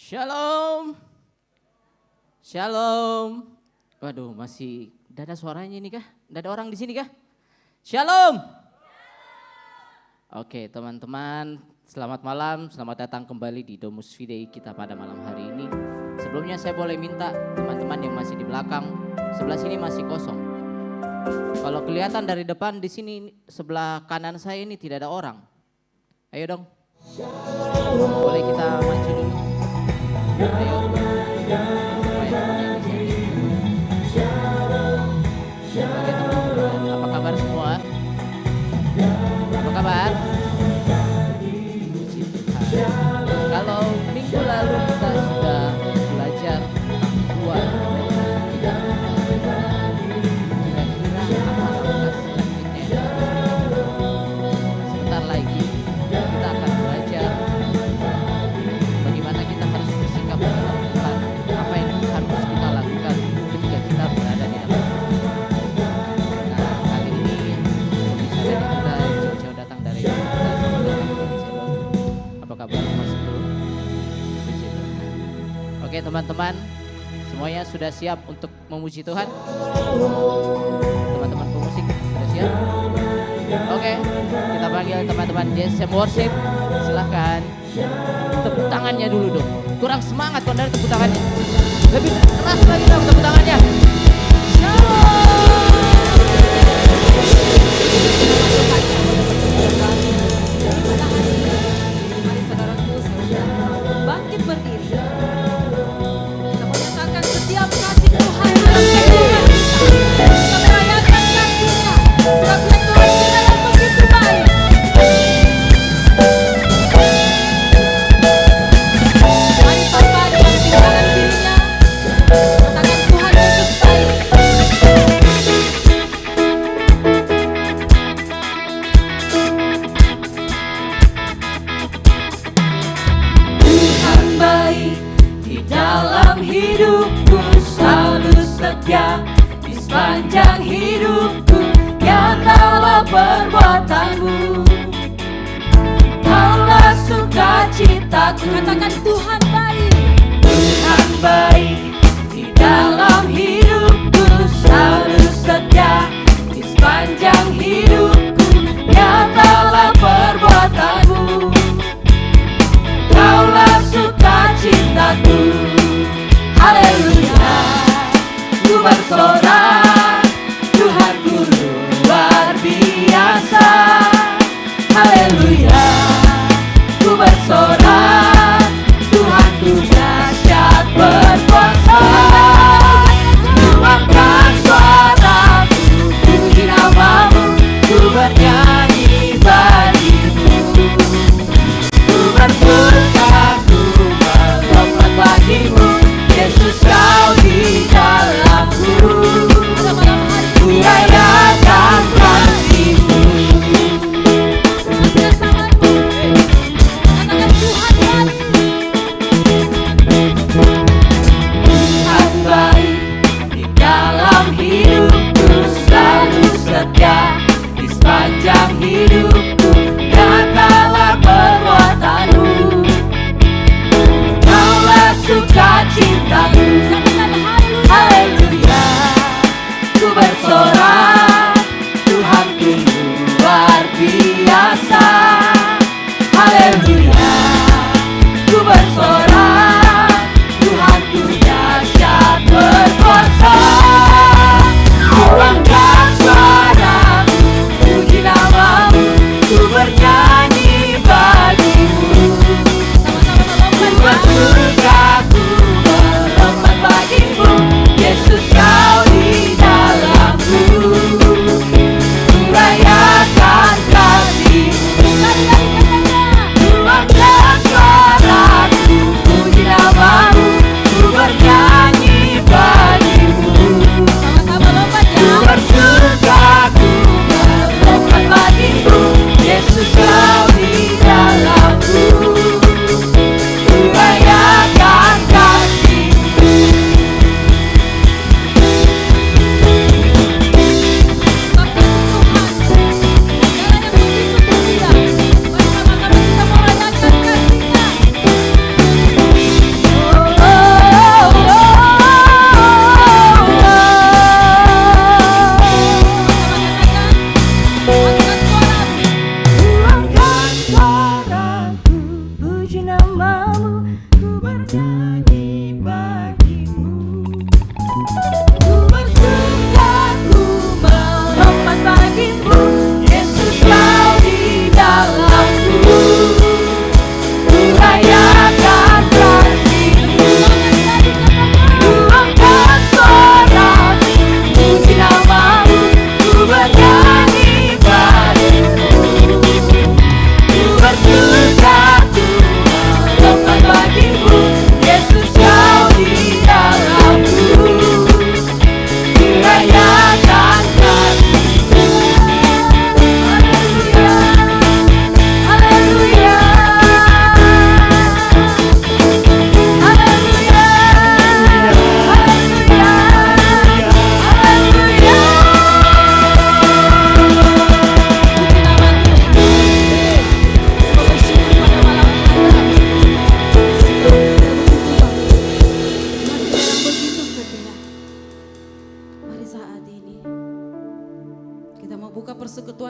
Shalom. Shalom. Waduh, masih tidak ada suaranya ini kah? Tidak ada orang di sini kah? Shalom. Oke, teman-teman, selamat malam. Selamat datang kembali di Domus Fidei kita pada malam hari ini. Sebelumnya saya boleh minta teman-teman yang masih di belakang, sebelah sini masih kosong. Kalau kelihatan dari depan di sini sebelah kanan saya ini tidak ada orang. Ayo dong. Boleh kita maju dulu. Ayo. Oke, teman-teman, apa kabar semua? Apa kabar? Puji Tuhan. Kalau minggu lalu kita sudah belajar dua, kira-kira apa langkah selanjutnya? Sebentar lagi kita akan belajar bagaimana kita harus bersikap dalam Tuhan, apa yang harus kita lakukan ketika kita berada di dalam Tuhan. Nah, kali ini pembicaraan kita jauh-jauh datang dari kita sebagai apa kabar Mas Bro? Puji Tuhan. Oke teman-teman, semuanya sudah siap untuk memuji Tuhan? Teman-teman pemusik sudah siap? Oke, kita panggil teman-teman JSM Worship. Silahkan tepuk tangannya dulu dong. Kurang semangat kalau dari tepuk tangannya. Lebih keras lagi dong tepuk tangannya. Mari saudaraku, bangkit berdiri. Kita menyatakan setiap kasih Tuhan dalam kehidupan kita. Kita merayakan kasih-Nya. Sebab Tuhan kita yang begitu baik. Mari Bapa dengan tinggalan dirinya, katakan Tuhan Yesus baik. Tuhan baik di dalam hidupku, selalu setia di sepanjang hidupku. Nyatalah perbuatanmu, Kaulah sukacitaku. Katakan Tuhan baik. Tuhan baik di dalam hidupku, selalu setia di sepanjang hidupku. Nyatalah perbuatanmu, Kaulah sukacitaku. Haleluya, ku bersorak, Tuhanku luar biasa. Haleluya, ku bersorak, Tuhanku dahsyat berkuasa. Luapkan suaraku, puji namamu, ku bernyanyi bagimu. Ku bersuka, ku melompat bagimu, Yesus kau di dalamku.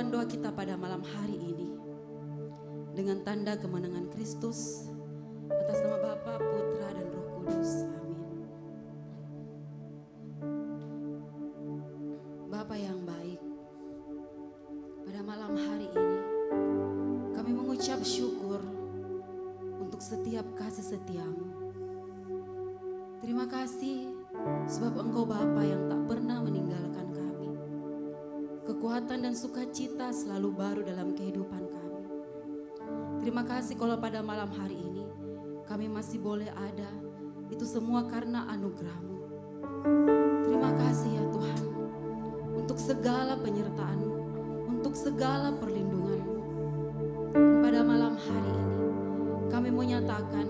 ijabkan doa kita pada malam hari ini dengan tanda kemenangan Kristus, atas nama Bapa, Putra, dan Roh Kudus. Amin. Bapa yang baik, pada malam hari ini kami mengucap syukur untuk setiap kasih setiamu. Terima kasih sebab Engkau Bapa yang tak pernah meninggalkan kami. Kekuatan dan sukacita selalu baru dalam kehidupan kami. Terima kasih kalau pada malam hari ini kami masih boleh ada. Itu semua karena anugerah-Mu. Terima kasih ya Tuhan untuk segala penyertaan-Mu, untuk segala perlindungan-Mu. Pada malam hari ini kami menyatakan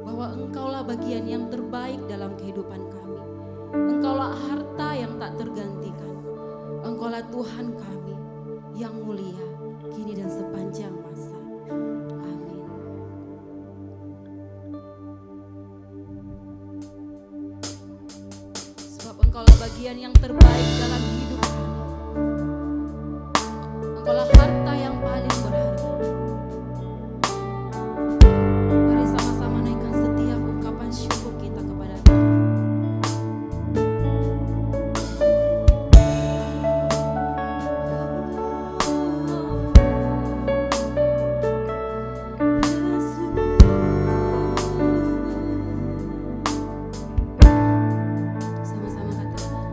bahwa Engkaulah bagian yang terbaik dalam kehidupan kami. Engkaulah harta yang tak tergantikan. Engkaulah Tuhan kami yang mulia kini dan sepanjang masa. Amin. Sebab Engkaulah bagian yang terbaik dalam hidup kami. Engkaulah harta yang paling berharga. Mari sama-sama naikkan setiap ungkapan syukur kita kepada Tuhan. Sama-sama katakan.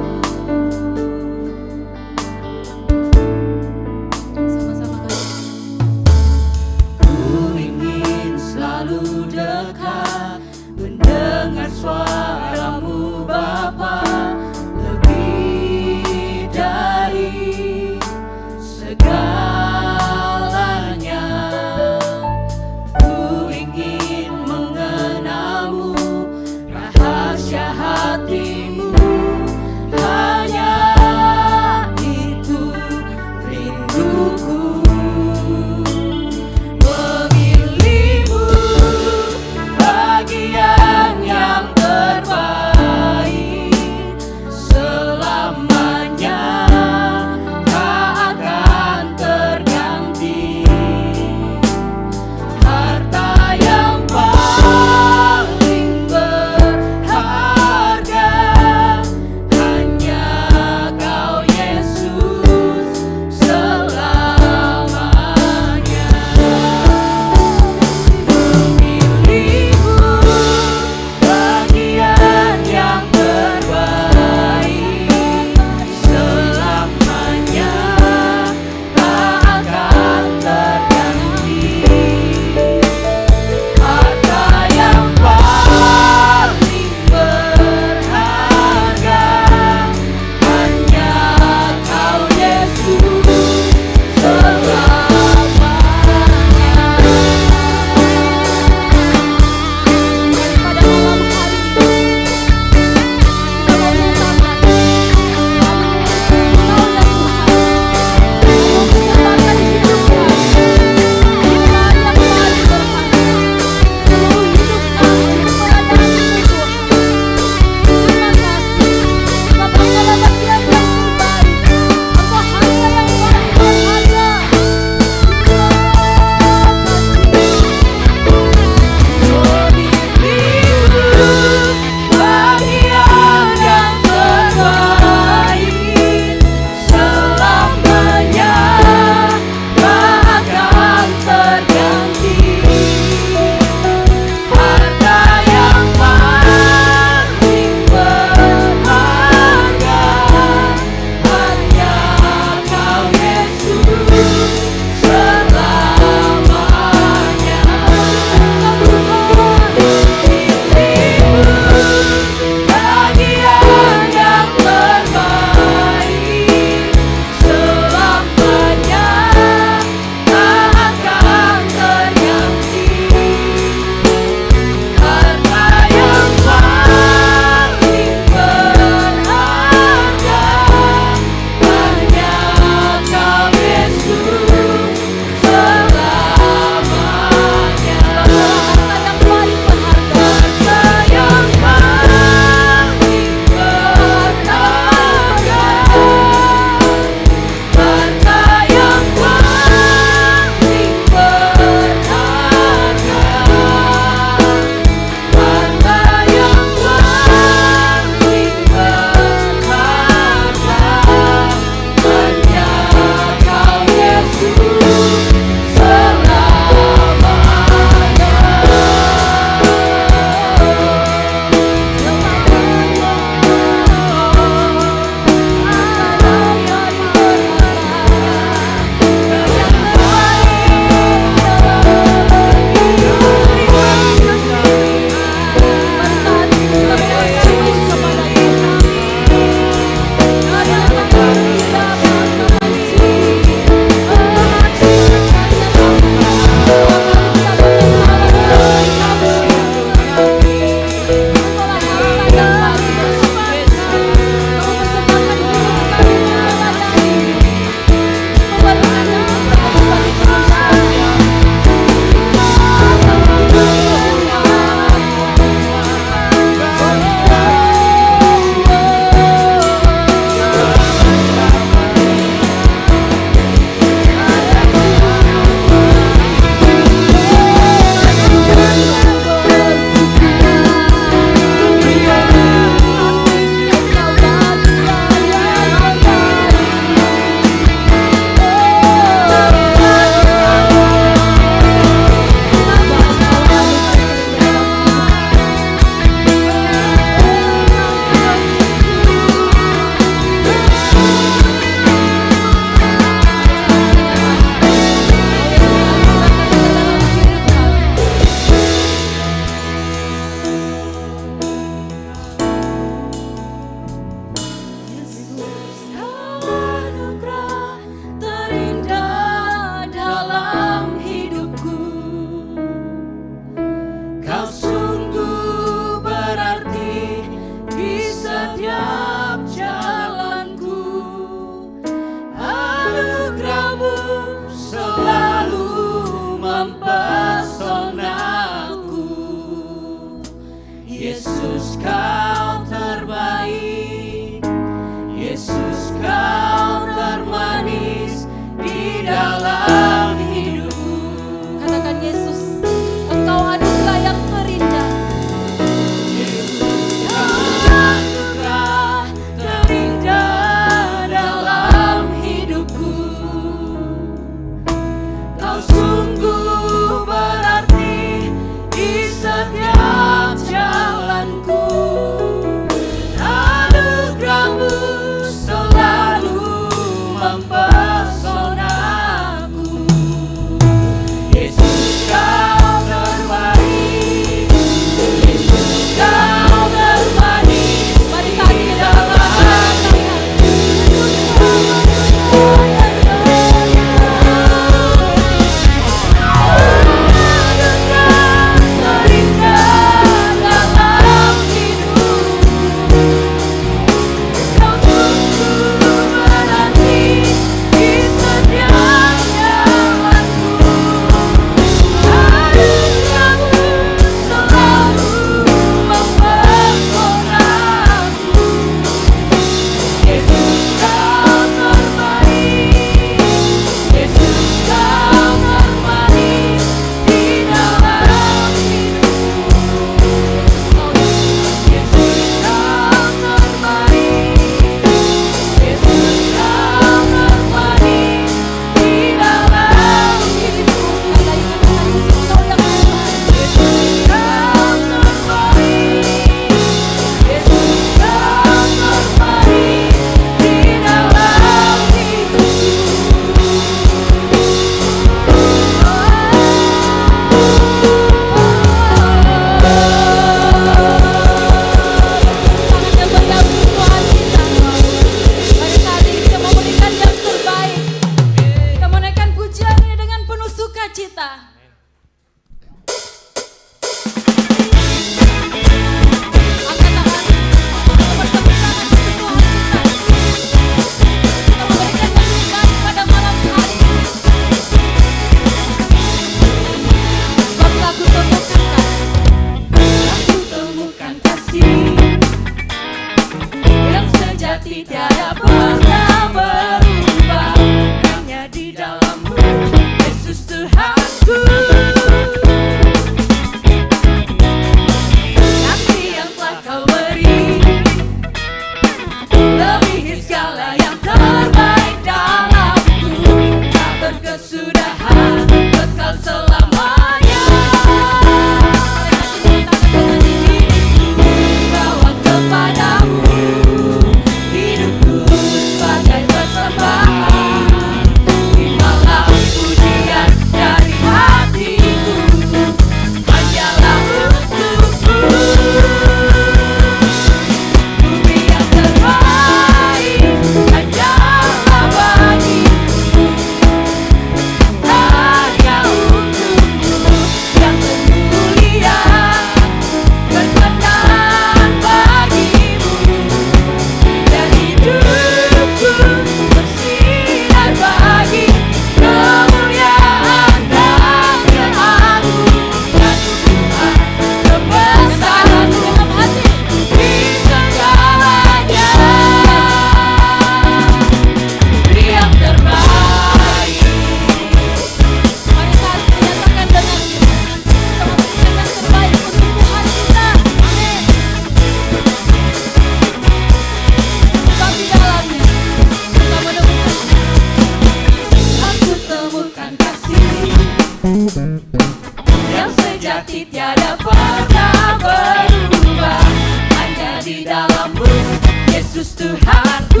Tuhanku.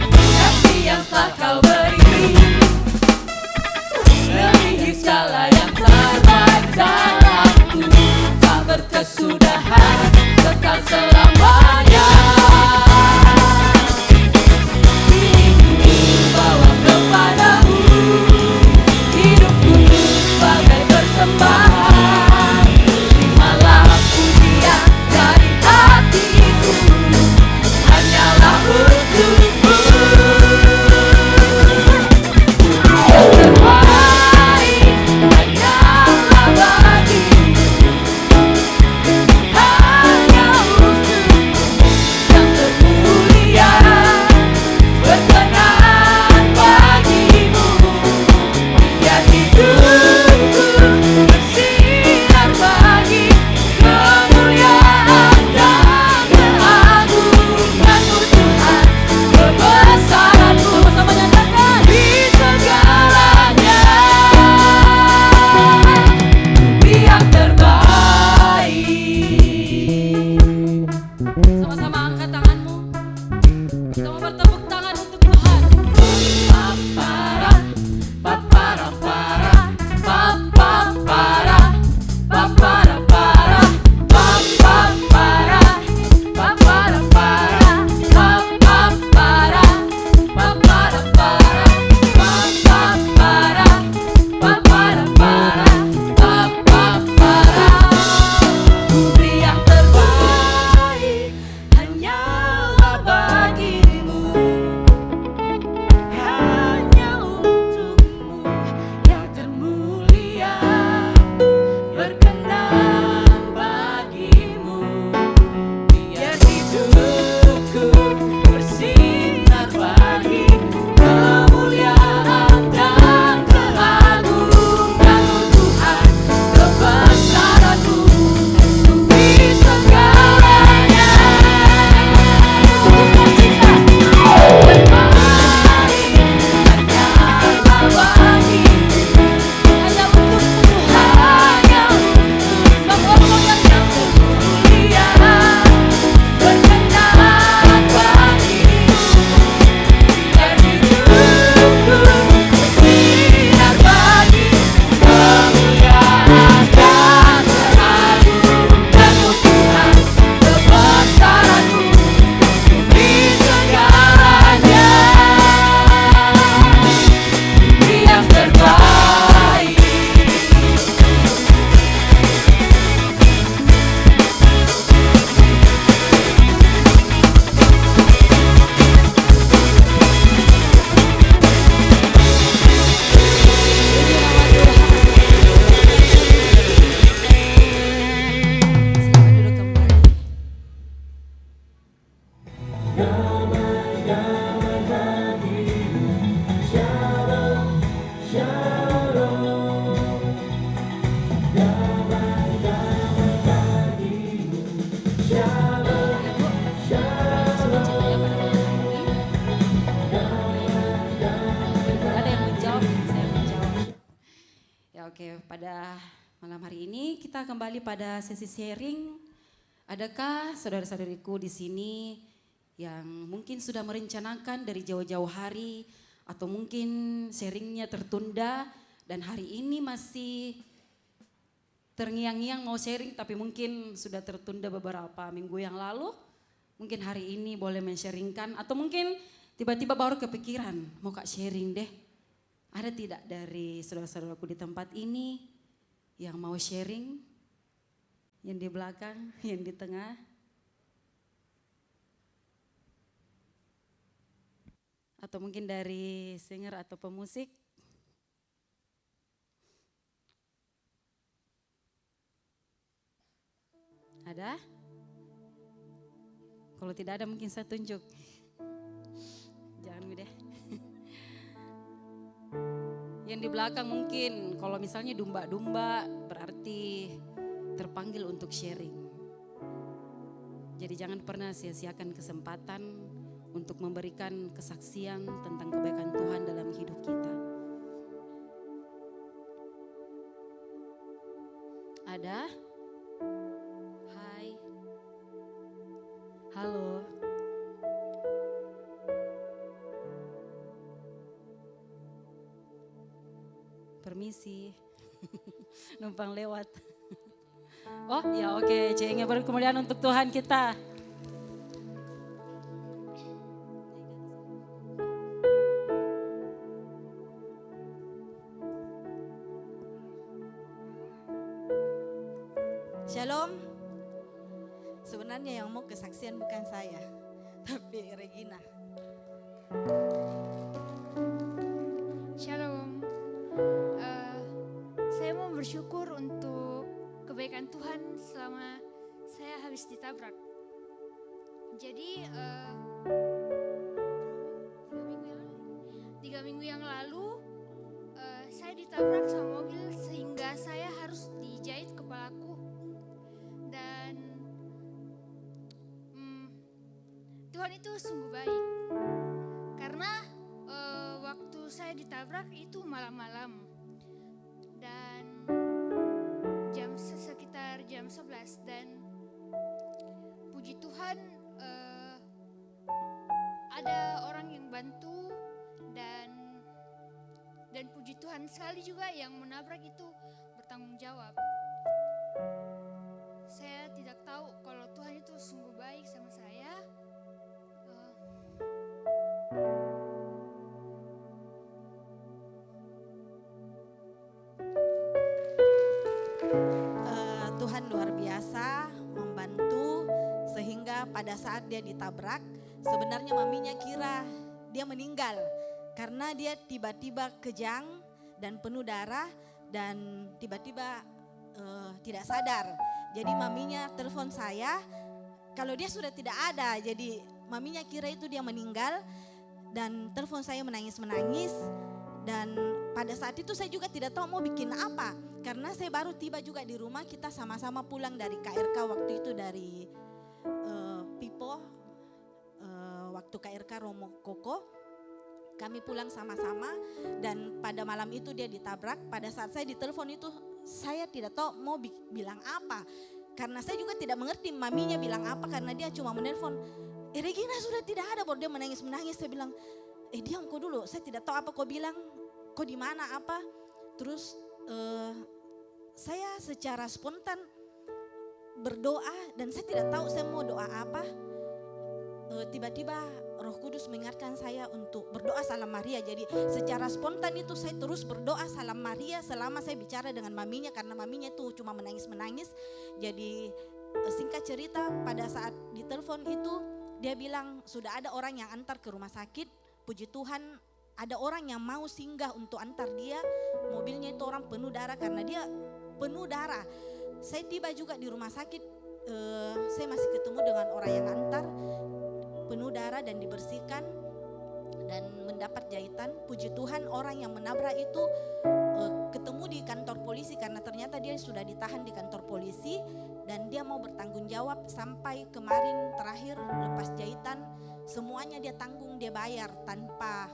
Kasih yang telah kau beri melebihi segala yang terbaik dalamku, tak berkesudahan, kekal selamanya. Ku bawa kepadamu hidupku sebagai persembahan. Terimalah pujian dari hatiku, hanyalah untukmu. Yang terbaik hanyalah bagimu, hanya untukmu. Yang termulia berkenan bagimu. Biar hidupku bersinar bagi kemuliaan dan keagungan-Mu Tuhan. Kebesaran-Mu bersama nyatakan di segalanya. Beri yang terbaik. Sama-sama angkat tanganmu. Kita mau bertepuk tangan untuk Tuhan. Papara, papara, para, papara, papara, para, papara, papara, para, papara, papara, para, papara, papara, para, papara. Beri yang terbaik hanyalah bagimu, hanya untukmu. Yang termulia berkenan bagimu. Biar hidupku bersinar bagi kemuliaan dan keagungan-Mu Tuhan. Kebesaran-Mu di segalanya. Yang terbaik. Silakan duduk kembali. Sudah cerita pada malam hari ini. Tidak ada yang menjawab, jadi saya menjawab. Ya oke, pada malam hari ini kita kembali pada sesi sharing. Adakah saudara-saudariku di sini yang mungkin sudah merencanakan dari jauh-jauh hari atau mungkin sharingnya tertunda dan hari ini masih terngiang-ngiang mau sharing tapi mungkin sudah tertunda beberapa minggu yang lalu. Mungkin hari ini boleh men-sharingkan atau mungkin tiba-tiba baru kepikiran mau Kak sharing deh. Ada tidak dari saudara-saudaraku di tempat ini yang mau sharing? Yang di belakang, yang di tengah. Atau mungkin dari singer atau pemusik. Ada? Kalau tidak ada mungkin saya tunjuk. Jangan deh. Yang di belakang mungkin kalau misalnya domba-domba berarti terpanggil untuk sharing. Jadi jangan pernah sia-siakan kesempatan untuk memberikan kesaksian tentang kebaikan Tuhan dalam hidup kita. Ada? Hai. permisi. Numpang lewat. Oh ya oke, Cengnya beri kemuliaan untuk Tuhan kita. Shalom. Sebenarnya yang mau kesaksian bukan saya, tapi Regina. Shalom. Saya mau bersyukur untuk kebaikan Tuhan selama saya habis ditabrak. Jadi 3 minggu yang lalu saya ditabrak sama mobil sehingga saya harus dijahit kepalaku. Dan Tuhan itu sungguh baik. Karena waktu saya ditabrak itu malam-malam dan sekitar jam 11 dan puji Tuhan ada orang yang bantu dan puji Tuhan sekali juga yang menabrak itu bertanggung jawab. Saya tidak tahu kalau Tuhan itu sungguh baik sama saya. Tuhan luar biasa membantu sehingga pada saat dia ditabrak sebenarnya maminya kira dia meninggal karena dia tiba-tiba kejang dan penuh darah dan tiba-tiba tidak sadar. Jadi maminya telepon saya kalau dia sudah tidak ada, jadi maminya kira itu dia meninggal dan telepon saya menangis-menangis. Dan pada saat itu saya juga tidak tahu mau bikin apa. Karena saya baru tiba juga di rumah, kita sama-sama pulang dari KRK waktu itu dari Pipo. Waktu KRK Romo Koko. Kami pulang sama-sama dan pada malam itu dia ditabrak. Pada saat saya ditelepon itu saya tidak tahu mau bilang apa. Karena saya juga tidak mengerti maminya bilang apa karena dia cuma menelpon. Regina sudah tidak ada, baru dia menangis-menangis. Saya bilang, diam kau dulu, saya tidak tahu apa kau bilang, kau di mana apa. Terus saya secara spontan berdoa dan saya tidak tahu saya mau doa apa. Tiba-tiba Roh Kudus mengingatkan saya untuk berdoa Salam Maria. Jadi secara spontan itu saya terus berdoa Salam Maria selama saya bicara dengan maminya karena maminya itu cuma menangis-menangis. Jadi singkat cerita pada saat ditelepon itu dia bilang sudah ada orang yang antar ke rumah sakit. Puji Tuhan ada orang yang mau singgah untuk antar dia. Mobilnya itu orang penuh darah karena dia penuh darah. Saya tiba juga di rumah sakit, saya masih ketemu dengan orang yang antar. Penuh darah dan dibersihkan dan mendapat jahitan. Puji Tuhan orang yang menabrak itu ketemu di kantor polisi karena ternyata dia sudah ditahan di kantor polisi dan dia mau bertanggung jawab sampai kemarin terakhir lepas jahitan semuanya dia tanggung, dia bayar tanpa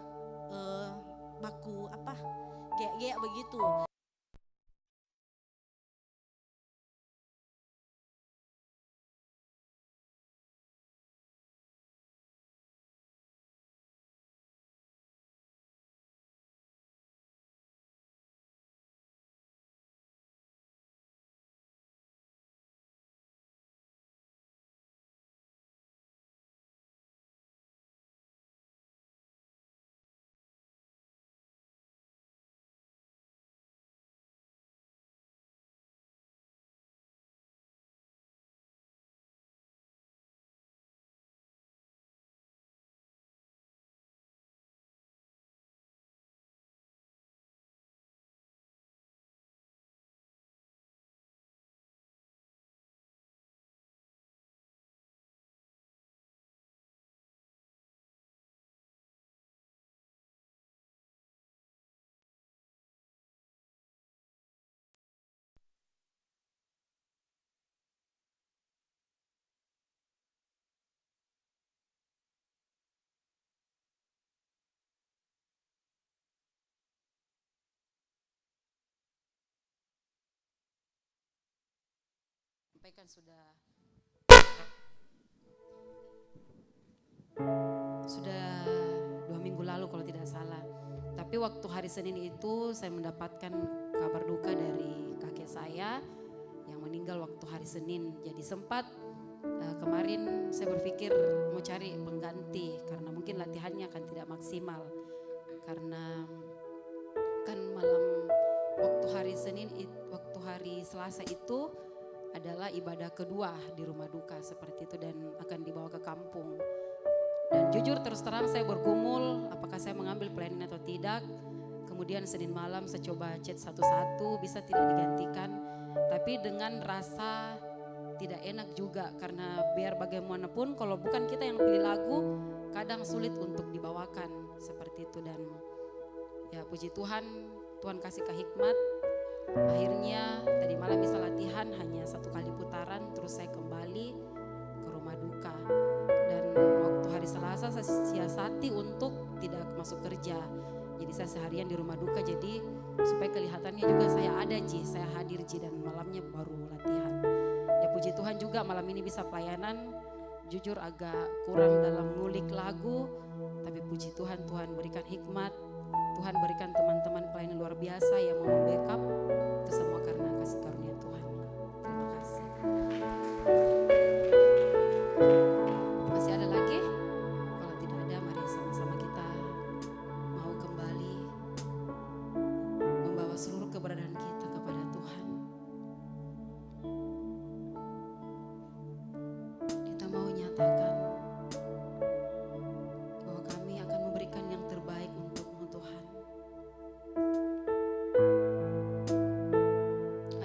baku apa kayak begitu. Sampaikan sudah 2 minggu lalu kalau tidak salah. Tapi waktu hari Senin itu saya mendapatkan kabar duka dari kakek saya yang meninggal waktu hari Senin. Jadi sempat kemarin saya berpikir mau cari pengganti karena mungkin latihannya akan tidak maksimal. Karena kan malam waktu hari Senin, waktu hari Selasa itu adalah ibadah kedua di rumah duka seperti itu dan akan dibawa ke kampung. Dan jujur terus terang saya bergumul apakah saya mengambil pelayanan atau tidak. Kemudian Senin malam saya coba chat satu-satu bisa tidak digantikan. Tapi dengan rasa tidak enak juga karena biar bagaimanapun kalau bukan kita yang pilih lagu kadang sulit untuk dibawakan seperti itu. Dan ya puji Tuhan, Tuhan kasih hikmat. Akhirnya tadi malam bisa latihan hanya 1 kali putaran terus saya kembali ke rumah duka. Dan waktu hari Selasa saya siasati untuk tidak masuk kerja. Jadi saya seharian di rumah duka jadi supaya kelihatannya juga saya ada saya hadir dan malamnya baru latihan. Ya puji Tuhan juga malam ini bisa pelayanan. Jujur agak kurang dalam ngulik lagu, tapi puji Tuhan, Tuhan berikan hikmat. Tuhan berikan teman-teman pelayan luar biasa yang mau membackup. Itu semua karena kasih karunia Tuhan. Terima kasih. Masih ada lagi? Kalau tidak ada, mari sama-sama kita mau kembali membawa seluruh keberadaan kita kepada Tuhan. Kita mau nyatakan bahwa kami akan memberikan yang terbaik untuk-Mu Tuhan.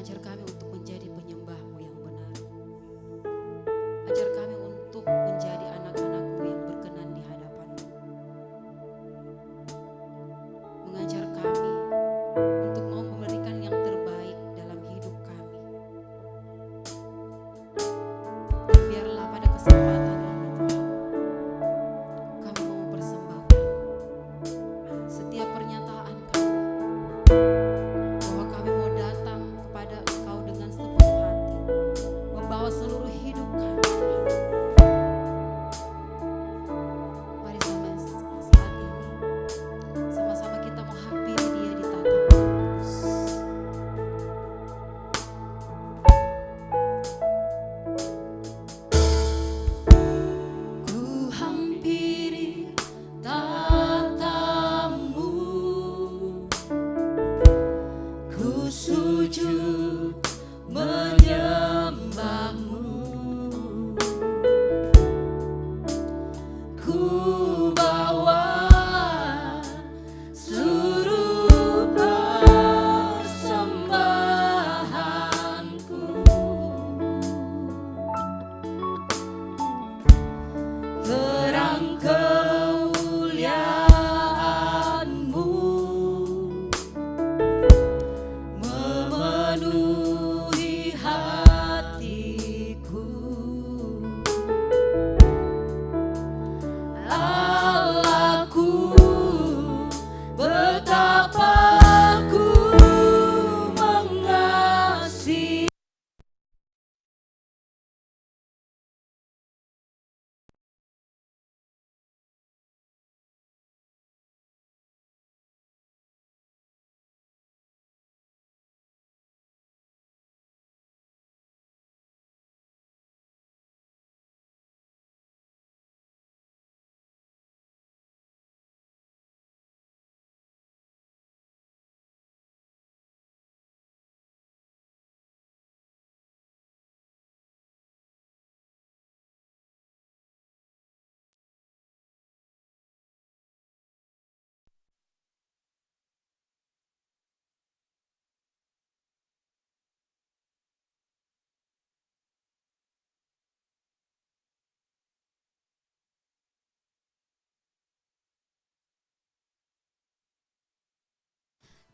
Ajar kami untuk menjadi penyembah-Mu yang benar. Ajar kami untuk menjadi anak-anak-Mu yang berkenan di hadapan-Mu. Mengajar kami untuk mau memberikan yang terbaik dalam hidup kami. Dan biarlah pada kesempatan ini Tuhan, kami mau mempersembahkan setiap pernyataan kami bahwa kami mau datang kepada Engkau dengan sepenuh hati, membawa seluruh hidup kami Tuhan. Mari saat ini sama-sama kita menghampiri Dia di tatanan kudus. Ku hampiri tatamu, ku sujud menyembah-Mu, ku bawa seluruh persembahanku. Terang kemuliaan-Mu memenuhi hatiku. Allahku, betapa ku mengasihi.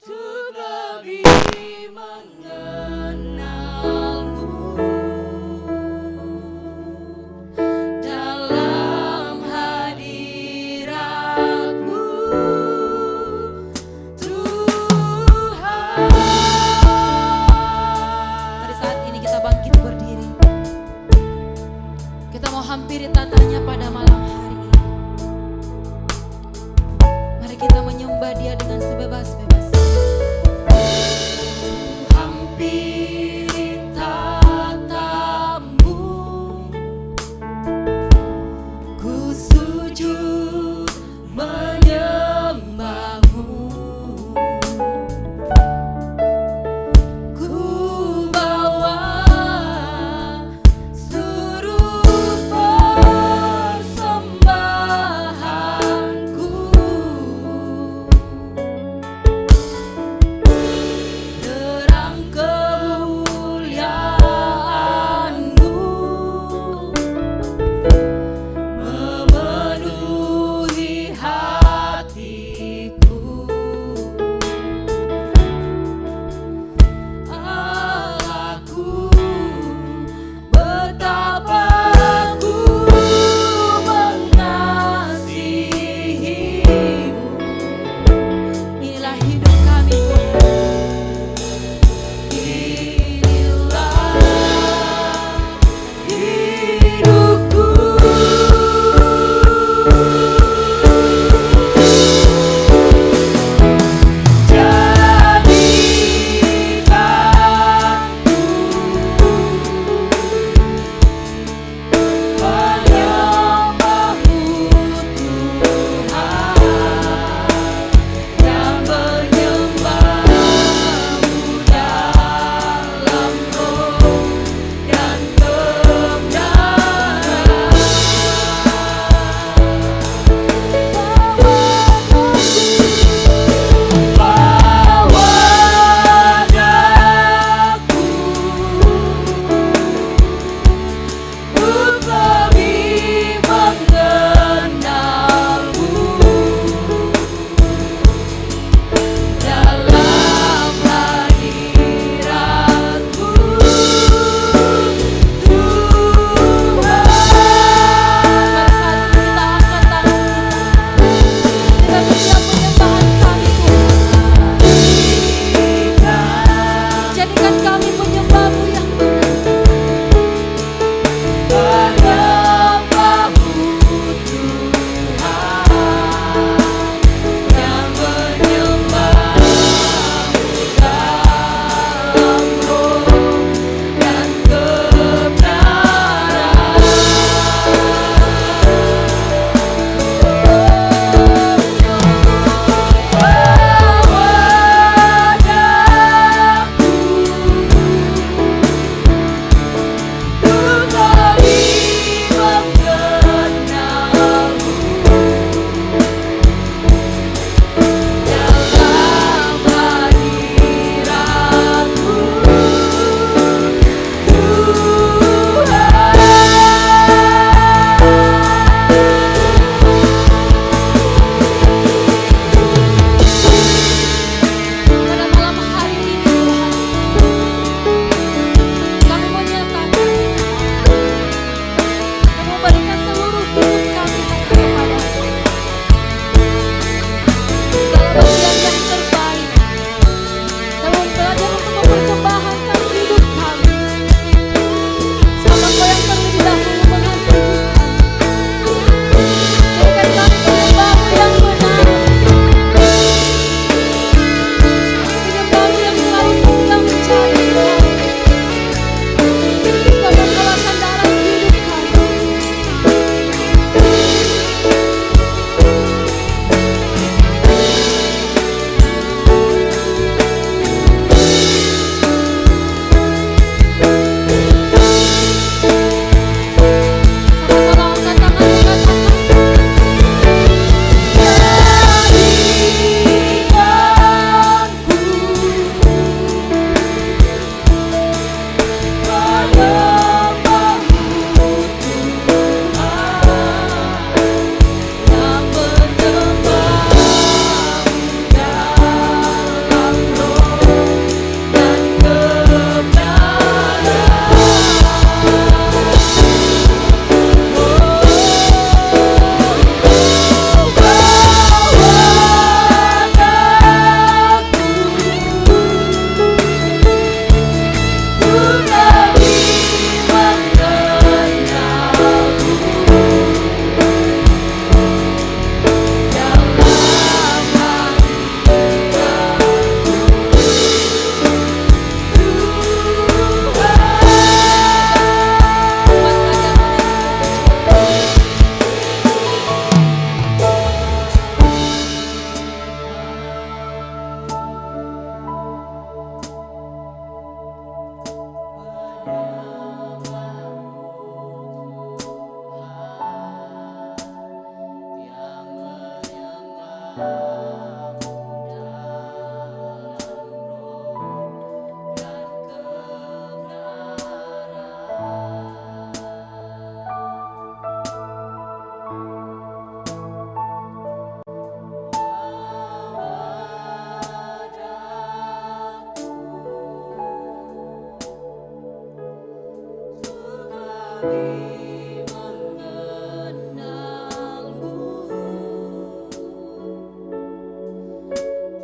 Untuk lebih mengenal-Mu dalam hadirat-Mu Tuhan. Pada saat ini kita bangkit berdiri. Kita mau hampiri tatanya pada malam hari ini. Mari kita menyembah Dia dengan sebebas-bebasnya.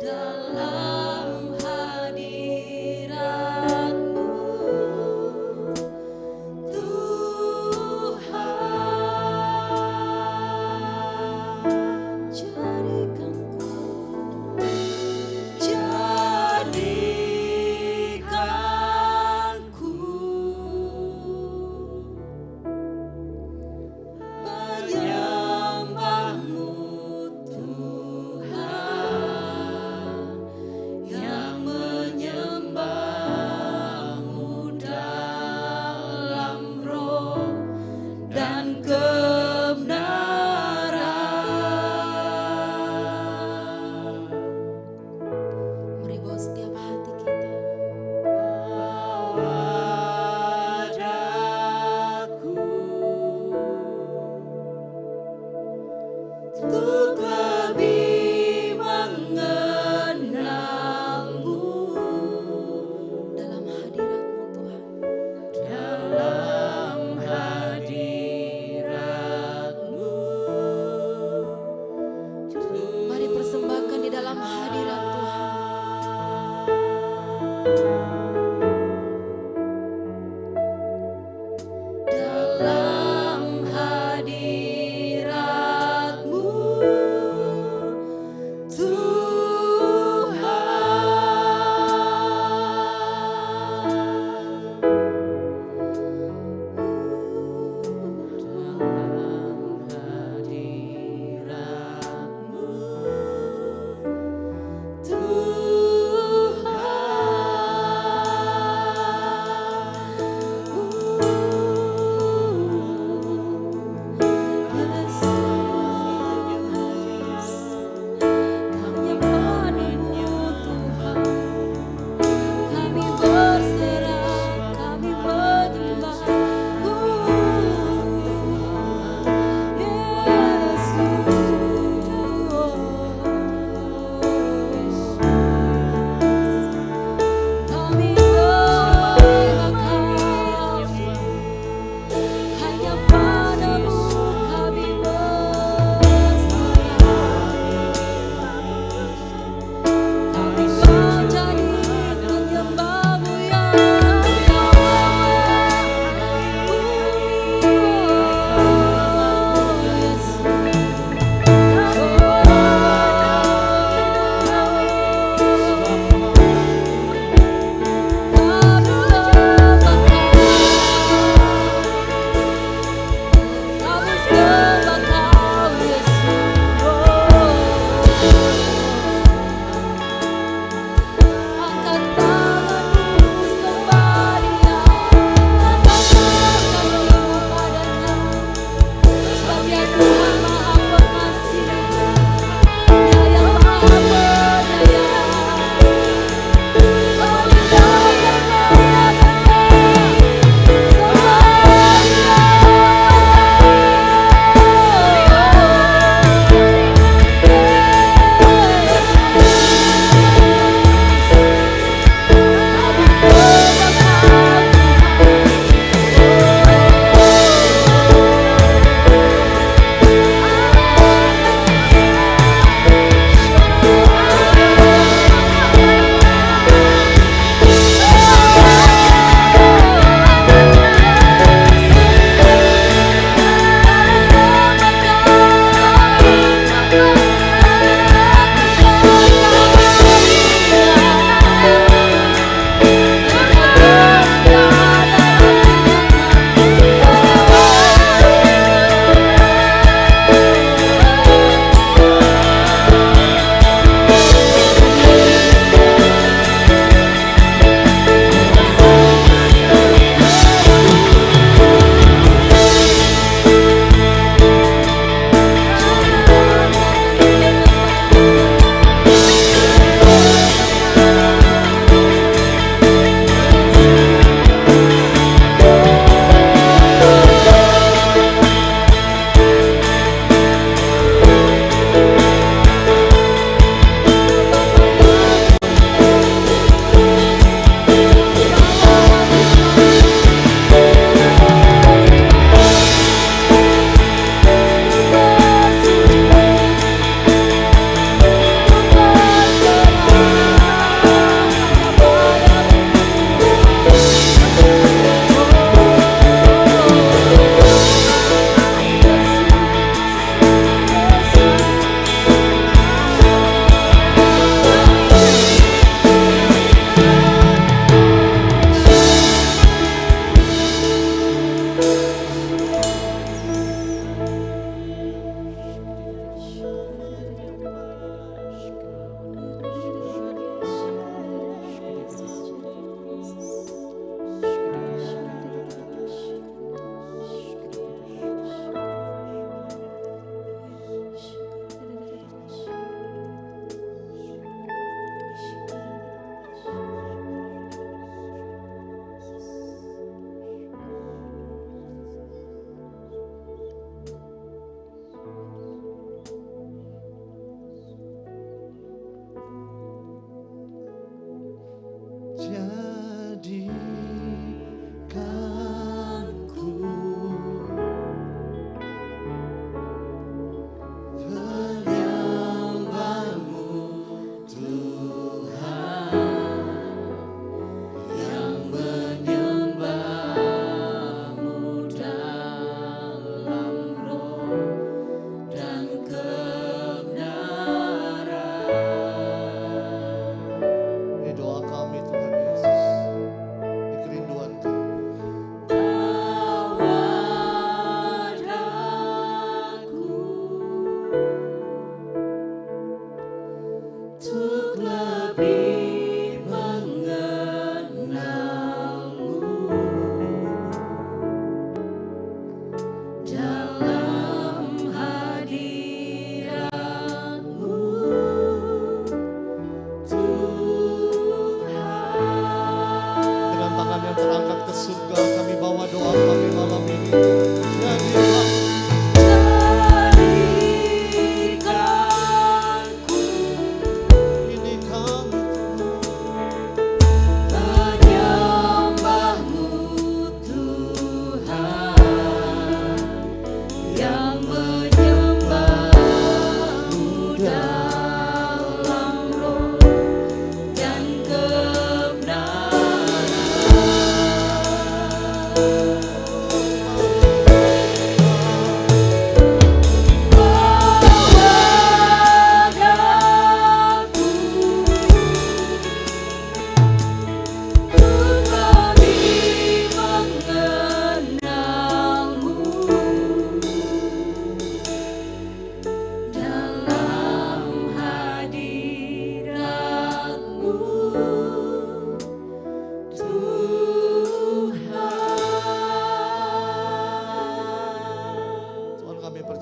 dalam hadirat-Mu, Tuhan. Jadikanku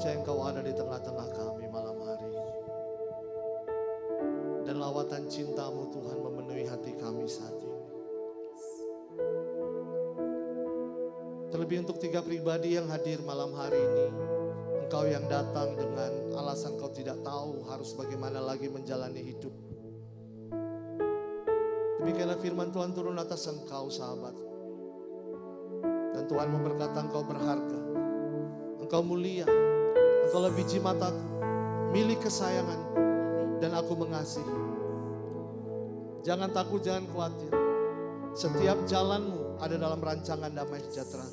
percaya Engkau ada di tengah-tengah kami malam hari ini. Dan lawatan cinta-Mu Tuhan memenuhi hati kami saat ini. Terlebih untuk 3 pribadi yang hadir malam hari ini. Engkau yang datang dengan alasan kau tidak tahu harus bagaimana lagi menjalani hidup. Demikianlah firman Tuhan turun atas engkau sahabat. Dan Tuhan memberkata engkau berharga. Engkau mulia. Engkau biji mataku, milik kesayanganku. Dan aku mengasihi. Jangan takut, jangan khawatir. Setiap jalanmu ada dalam rancangan damai sejahtera.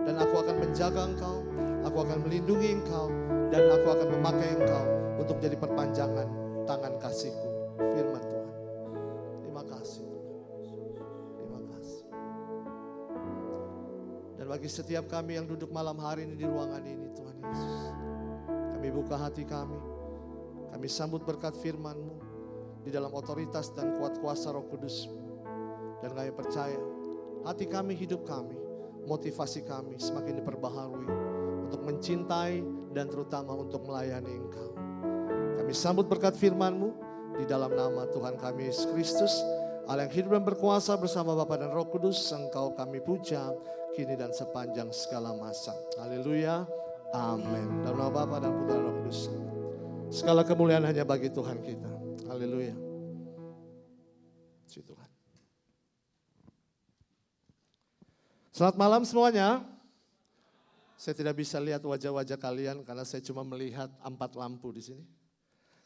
Dan aku akan menjaga engkau, aku akan melindungi engkau, dan aku akan memakai engkau untuk jadi perpanjangan tangan kasihku. Firman Tuhan. Terima kasih. Terima kasih. Dan bagi setiap kami yang duduk malam hari ini di ruangan ini, Tuhan Yesus, kami buka hati kami. Kami sambut berkat firman-Mu di dalam otoritas dan kuat kuasa Roh Kudus-Mu. Dan kami percaya hati kami, hidup kami, motivasi kami semakin diperbaharui untuk mencintai dan terutama untuk melayani Engkau. Kami sambut berkat firman-Mu di dalam nama Tuhan kami Yesus Kristus, Allah yang hidup dan berkuasa bersama Bapa dan Roh Kudus. Engkau kami puja kini dan sepanjang segala masa. Haleluya. Amin. Dalam nama Bapa dan Putra dan Roh Kudus. Segala kemuliaan hanya bagi Tuhan kita. Haleluya. Si Tuhan. Selamat malam semuanya. Saya tidak bisa lihat wajah-wajah kalian karena saya cuma melihat 4 lampu di sini.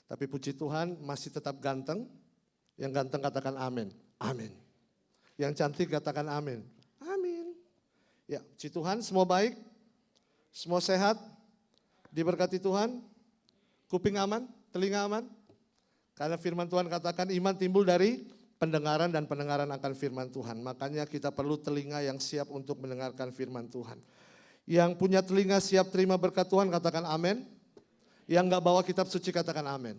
Tapi puji Tuhan masih tetap ganteng. Yang ganteng katakan amin. Amin. Yang cantik katakan amin. Amin. Ya, puji Tuhan, semua baik. Semua sehat. Diberkati Tuhan. Kuping aman, telinga aman. Karena firman Tuhan katakan iman timbul dari pendengaran dan pendengaran akan firman Tuhan. Makanya kita perlu telinga yang siap untuk mendengarkan firman Tuhan. Yang punya telinga siap terima berkat Tuhan katakan amin. Yang gak bawa kitab suci katakan amin.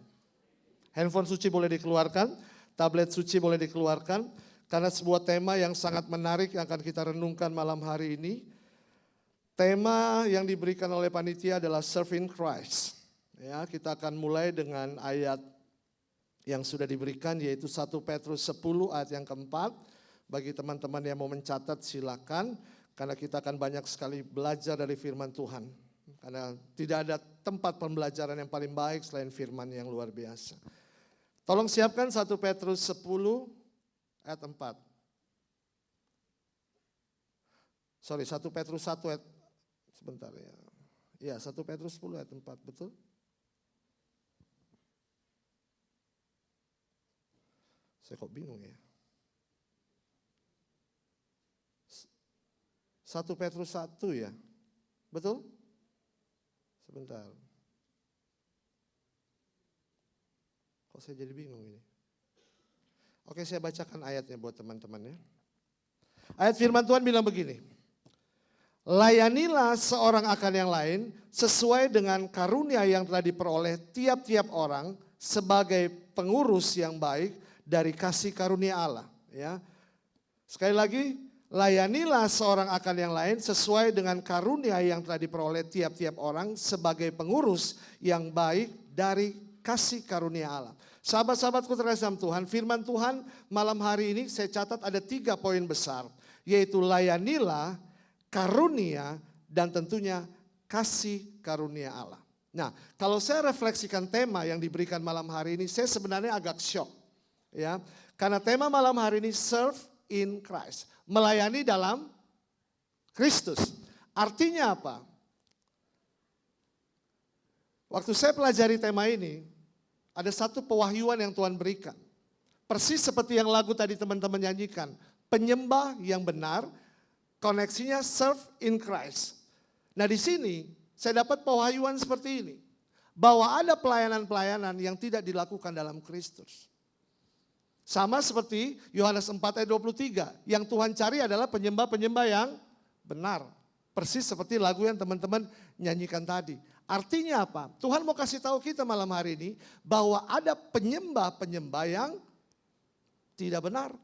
Handphone suci boleh dikeluarkan, tablet suci boleh dikeluarkan. Karena sebuah tema yang sangat menarik yang akan kita renungkan malam hari ini. Tema yang diberikan oleh panitia adalah Serving Christ. Ya, kita akan mulai dengan ayat yang sudah diberikan yaitu 1 Petrus 10 ayat yang keempat. Bagi teman-teman yang mau mencatat silakan karena kita akan banyak sekali belajar dari firman Tuhan. Karena tidak ada tempat pembelajaran yang paling baik selain firman yang luar biasa. Tolong siapkan 1 Petrus 10 ayat 4. Sorry, 1 Petrus 1 ayat, sebentar ya. Ya, 1 Petrus 10 ayat 4, betul? Saya kok bingung ya. 1 Petrus 1 ya, betul? Sebentar. Kok saya jadi bingung ini? Oke, saya bacakan ayatnya buat teman-teman ya. Ayat firman Tuhan bilang begini. Layanilah seorang akan yang lain sesuai dengan karunia yang telah diperoleh tiap-tiap orang sebagai pengurus yang baik dari kasih karunia Allah. Ya. Sekali lagi, layanilah seorang akan yang lain sesuai dengan karunia yang telah diperoleh tiap-tiap orang sebagai pengurus yang baik dari kasih karunia Allah. Sahabat-sahabatku terkasih dalam Tuhan, firman Tuhan malam hari ini saya catat ada 3 poin besar. Yaitu layanilah, karunia, dan tentunya kasih karunia Allah. Nah, kalau saya refleksikan tema yang diberikan malam hari ini, saya sebenarnya agak shock. Ya, karena tema malam hari ini serve in Christ, melayani dalam Kristus. Artinya apa? Waktu saya pelajari tema ini, ada satu pewahyuan yang Tuhan berikan. Persis seperti yang lagu tadi teman-teman nyanyikan, penyembah yang benar, koneksinya serve in Christ. Nah di sini saya dapat pewahyuan seperti ini, bahwa ada pelayanan-pelayanan yang tidak dilakukan dalam Kristus. Sama seperti Yohanes 4 ayat 23. Yang Tuhan cari adalah penyembah-penyembah yang benar. Persis seperti lagu yang teman-teman nyanyikan tadi. Artinya apa? Tuhan mau kasih tahu kita malam hari ini bahwa ada penyembah-penyembah yang tidak benar.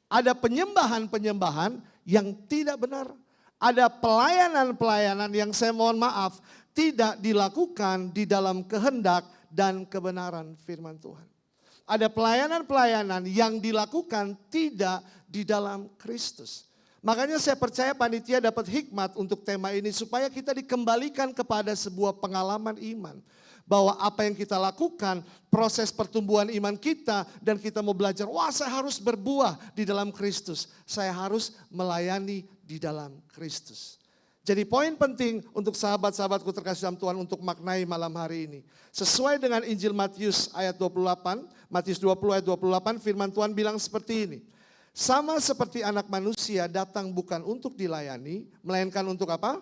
Ada penyembahan-penyembahan yang tidak benar. Ada pelayanan-pelayanan yang saya mohon maaf tidak dilakukan di dalam kehendak dan kebenaran firman Tuhan. Ada pelayanan-pelayanan yang dilakukan tidak di dalam Kristus. Makanya saya percaya panitia dapat hikmat untuk tema ini supaya kita dikembalikan kepada sebuah pengalaman iman. Bahwa apa yang kita lakukan, proses pertumbuhan iman kita dan kita mau belajar, wah saya harus berbuah di dalam Kristus. Saya harus melayani di dalam Kristus. Jadi poin penting untuk sahabat-sahabatku terkasih dalam Tuhan untuk maknai malam hari ini. Sesuai dengan Injil Matius ayat 28, Matius 20 ayat 28 firman Tuhan bilang seperti ini. Sama seperti anak manusia datang bukan untuk dilayani, melainkan untuk apa?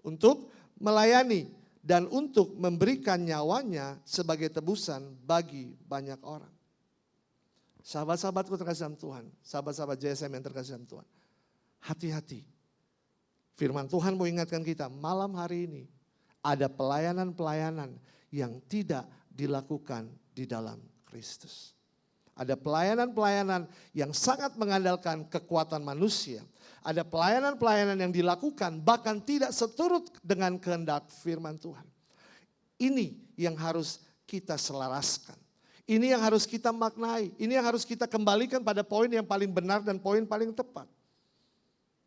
Untuk melayani dan untuk memberikan nyawanya sebagai tebusan bagi banyak orang. Sahabat-sahabatku terkasih dalam Tuhan, sahabat-sahabat JSM yang terkasih dalam Tuhan. Hati-hati. Firman Tuhan mau ingatkan kita, malam hari ini ada pelayanan-pelayanan yang tidak dilakukan di dalam Kristus. Ada pelayanan-pelayanan yang sangat mengandalkan kekuatan manusia. Ada pelayanan-pelayanan yang dilakukan bahkan tidak seturut dengan kehendak firman Tuhan. Ini yang harus kita selaraskan. Ini yang harus kita maknai. Ini yang harus kita kembalikan pada poin yang paling benar dan poin paling tepat.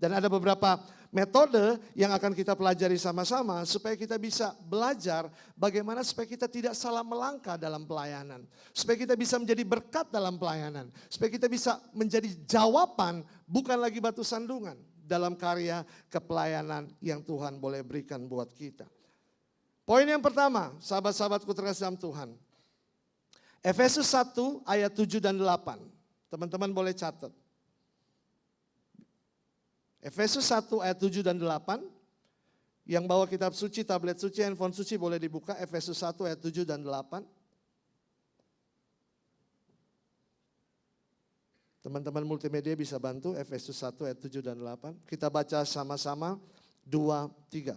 Dan ada beberapa metode yang akan kita pelajari sama-sama supaya kita bisa belajar bagaimana supaya kita tidak salah melangkah dalam pelayanan. Supaya kita bisa menjadi berkat dalam pelayanan. Supaya kita bisa menjadi jawaban bukan lagi batu sandungan dalam karya kepelayanan yang Tuhan boleh berikan buat kita. Poin yang pertama, sahabat-sahabatku terkasih dalam Tuhan. Efesus 1 ayat 7 dan 8. Teman-teman boleh catat. Efesus 1 ayat 7 dan 8, yang bawa kitab suci, tablet suci, handphone suci boleh dibuka, Efesus 1 ayat 7 dan 8. Teman-teman multimedia bisa bantu, Efesus 1 ayat 7 dan 8. Kita baca sama-sama, 2, 3.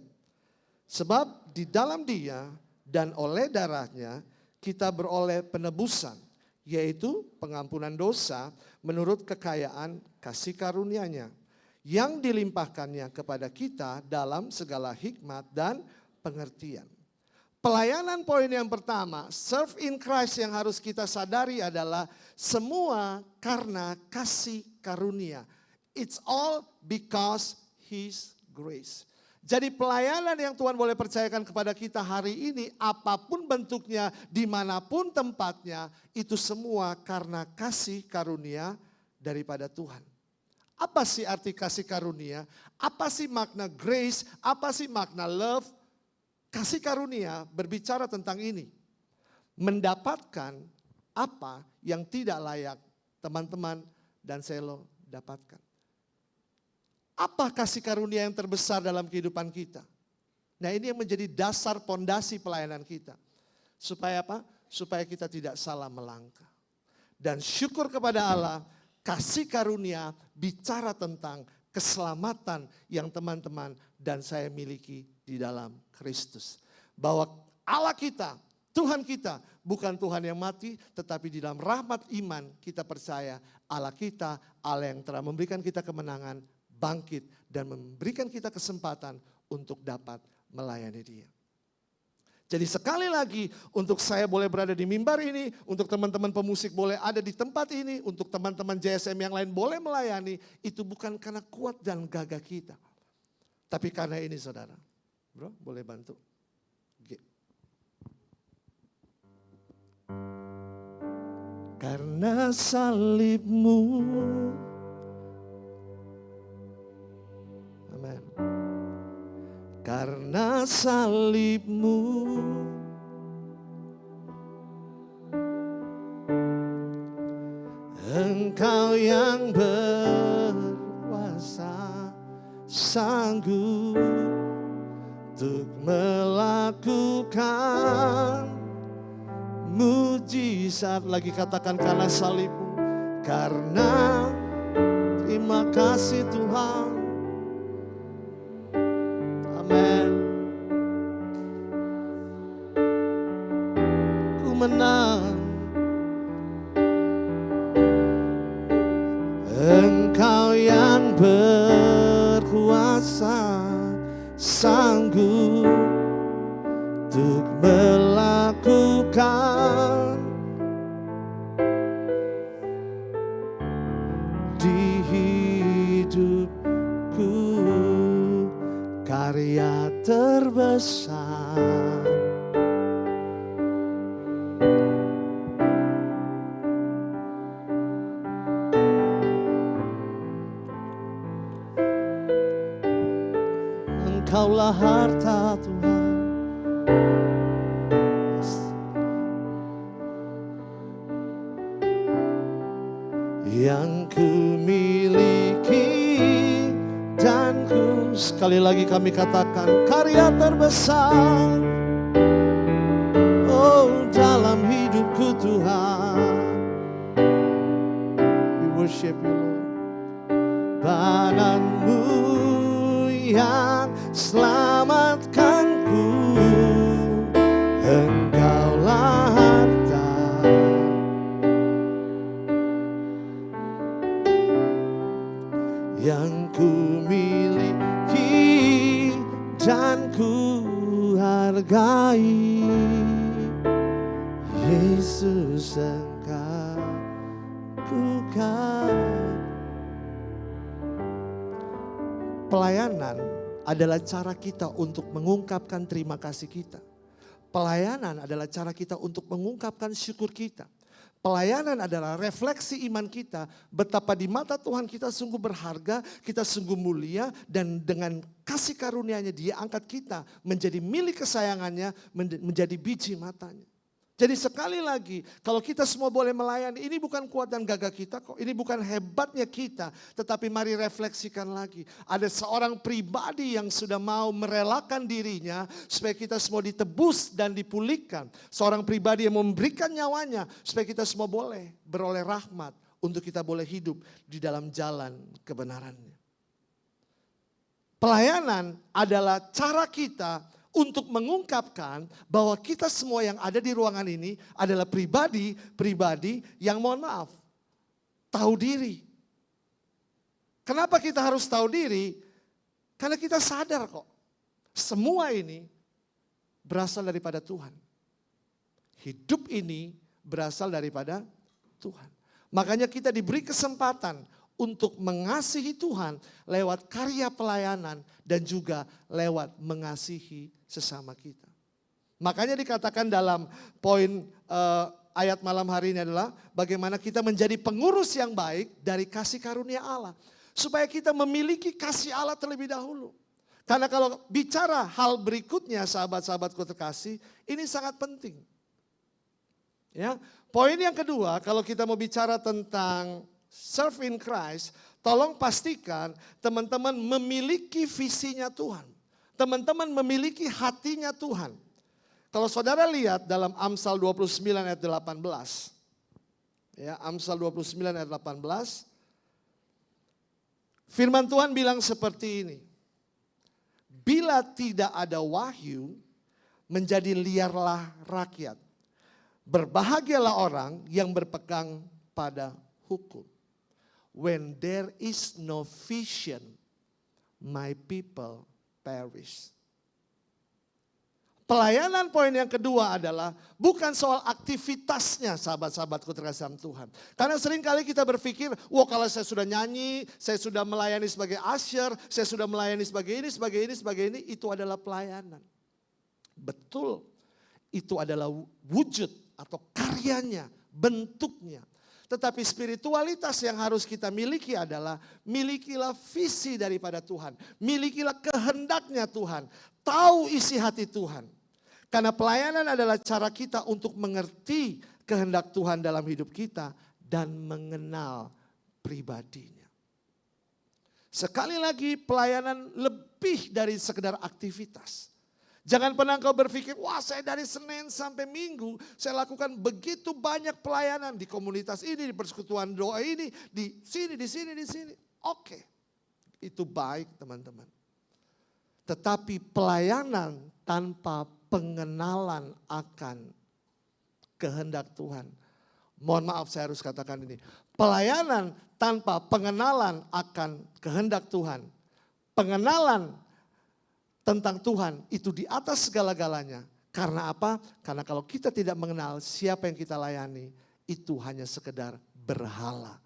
Sebab di dalam Dia dan oleh darahnya kita beroleh penebusan, yaitu pengampunan dosa menurut kekayaan kasih karunia-Nya yang dilimpahkannya kepada kita dalam segala hikmat dan pengertian. Pelayanan poin yang pertama, serve in Christ yang harus kita sadari adalah semua karena kasih karunia. It's all because His grace. Jadi pelayanan yang Tuhan boleh percayakan kepada kita hari ini, apapun bentuknya, dimanapun tempatnya, itu semua karena kasih karunia daripada Tuhan. Apa sih arti kasih karunia? Apa sih makna grace? Apa sih makna love? Kasih karunia berbicara tentang ini. Mendapatkan apa yang tidak layak teman-teman dan Selo dapatkan. Apa kasih karunia yang terbesar dalam kehidupan kita? Nah ini yang menjadi dasar pondasi pelayanan kita. Supaya apa? Supaya kita tidak salah melangkah. Dan syukur kepada Allah, kasih karunia bicara tentang keselamatan yang teman-teman dan saya miliki di dalam Kristus. Bahwa Allah kita, Tuhan kita bukan Tuhan yang mati, tetapi di dalam rahmat iman kita percaya Allah kita, Allah yang telah memberikan kita kemenangan, bangkit dan memberikan kita kesempatan untuk dapat melayani Dia. Jadi sekali lagi untuk saya boleh berada di mimbar ini, untuk teman-teman pemusik boleh ada di tempat ini, untuk teman-teman JSM yang lain boleh melayani, itu bukan karena kuat dan gagah kita. Tapi karena ini saudara. Bro, boleh bantu? G. Karena salibmu. Amin. Karena salibmu, Engkau yang berkuasa sanggup untuk melakukan mujizat. Lagi katakan karena salibmu, karena terima kasih Tuhan. Amen. Ku menang. Engkau yang berkuasa sanggup untuk melakukan di hidupku karya terbesar. Engkaulah harta Tuhan, yang ku miliki dan ku, sekali lagi kami katakan, karya terbesar oh dalam hidupku Tuhan. We worship you Lord. Badanmu yang selamatkanku, Engkaulah harta yang ku miliki dan ku hargai. Yesus Engkau ku kan. Pelayanan adalah cara kita untuk mengungkapkan terima kasih kita. Pelayanan adalah cara kita untuk mengungkapkan syukur kita. Pelayanan adalah refleksi iman kita, betapa di mata Tuhan kita sungguh berharga, kita sungguh mulia, dan dengan kasih karunia-Nya Dia angkat kita menjadi milik kesayangannya, menjadi biji matanya. Jadi sekali lagi, kalau kita semua boleh melayani, ini bukan kuat dan gagah kita kok. Ini bukan hebatnya kita, tetapi mari refleksikan lagi. Ada seorang pribadi yang sudah mau merelakan dirinya supaya kita semua ditebus dan dipulihkan. Seorang pribadi yang memberikan nyawanya supaya kita semua boleh beroleh rahmat untuk kita boleh hidup di dalam jalan kebenarannya. Pelayanan adalah cara kita untuk mengungkapkan bahwa kita semua yang ada di ruangan ini adalah pribadi yang mohon maaf, tahu diri. Kenapa kita harus tahu diri? Karena kita sadar kok, semua ini berasal daripada Tuhan. Hidup ini berasal daripada Tuhan. Makanya kita diberi kesempatan untuk mengasihi Tuhan lewat karya pelayanan dan juga lewat mengasihi sesama kita. Makanya dikatakan dalam poin ayat malam hari ini adalah bagaimana kita menjadi pengurus yang baik dari kasih karunia Allah. Supaya kita memiliki kasih Allah terlebih dahulu. Karena kalau bicara hal berikutnya sahabat-sahabatku terkasih, ini sangat penting. Ya, poin yang kedua kalau kita mau bicara tentang serve in Christ, tolong pastikan teman-teman memiliki visinya Tuhan. Teman-teman memiliki hatinya Tuhan. Kalau saudara lihat dalam Amsal 29 ayat 18. Ya, Amsal 29 ayat 18. Firman Tuhan bilang seperti ini. Bila tidak ada wahyu, menjadi liarlah rakyat. Berbahagialah orang yang berpegang pada hukum. When there is no vision, my people perish. Pelayanan poin yang kedua adalah bukan soal aktivitasnya sahabat-sahabatku terkasih dalam Tuhan. Karena seringkali kita berpikir, wah kalau saya sudah nyanyi, saya sudah melayani sebagai usher, saya sudah melayani sebagai ini, itu adalah pelayanan. Betul, itu adalah wujud atau karyanya, bentuknya. Tetapi spiritualitas yang harus kita miliki adalah milikilah visi daripada Tuhan. Milikilah kehendaknya Tuhan. Tahu isi hati Tuhan. Karena pelayanan adalah cara kita untuk mengerti kehendak Tuhan dalam hidup kita dan mengenal pribadinya. Sekali lagi pelayanan lebih dari sekedar aktivitas. Jangan pernah kau berpikir, wah saya dari Senin sampai Minggu, saya lakukan begitu banyak pelayanan di komunitas ini, di persekutuan doa ini, di sini. Oke, itu baik teman-teman. Tetapi pelayanan tanpa pengenalan akan kehendak Tuhan. Mohon maaf saya harus katakan ini. Pelayanan tanpa pengenalan akan kehendak Tuhan. Pengenalan tentang Tuhan itu di atas segala-galanya. Karena apa? Karena kalau kita tidak mengenal siapa yang kita layani, itu hanya sekedar berhala.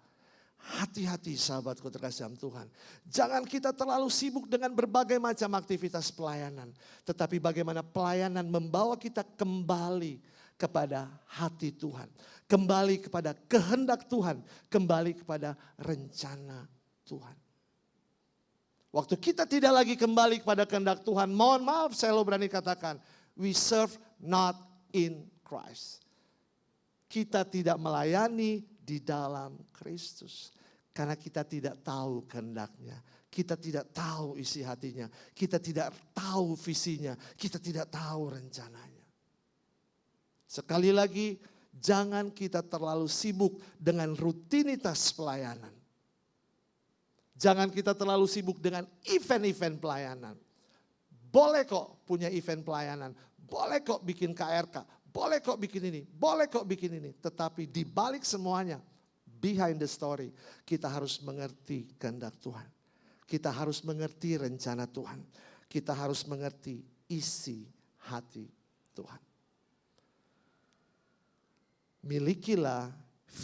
Hati-hati sahabatku terkasih dalam Tuhan. Jangan kita terlalu sibuk dengan berbagai macam aktivitas pelayanan. Tetapi bagaimana pelayanan membawa kita kembali kepada hati Tuhan. Kembali kepada kehendak Tuhan. Kembali kepada rencana Tuhan. Waktu kita tidak lagi kembali kepada kehendak Tuhan, mohon maaf saya lo berani katakan, we serve not in Christ. Kita tidak melayani di dalam Kristus. Karena kita tidak tahu kehendaknya. Kita tidak tahu isi hatinya. Kita tidak tahu visinya. Kita tidak tahu rencananya. Sekali lagi, jangan kita terlalu sibuk dengan rutinitas pelayanan. Jangan kita terlalu sibuk dengan event-event pelayanan. Boleh kok punya event pelayanan. Boleh kok bikin KRK. Boleh kok bikin ini. Boleh kok bikin ini. Tetapi di balik semuanya, behind the story, kita harus mengerti kehendak Tuhan. Kita harus mengerti rencana Tuhan. Kita harus mengerti isi hati Tuhan. Milikilah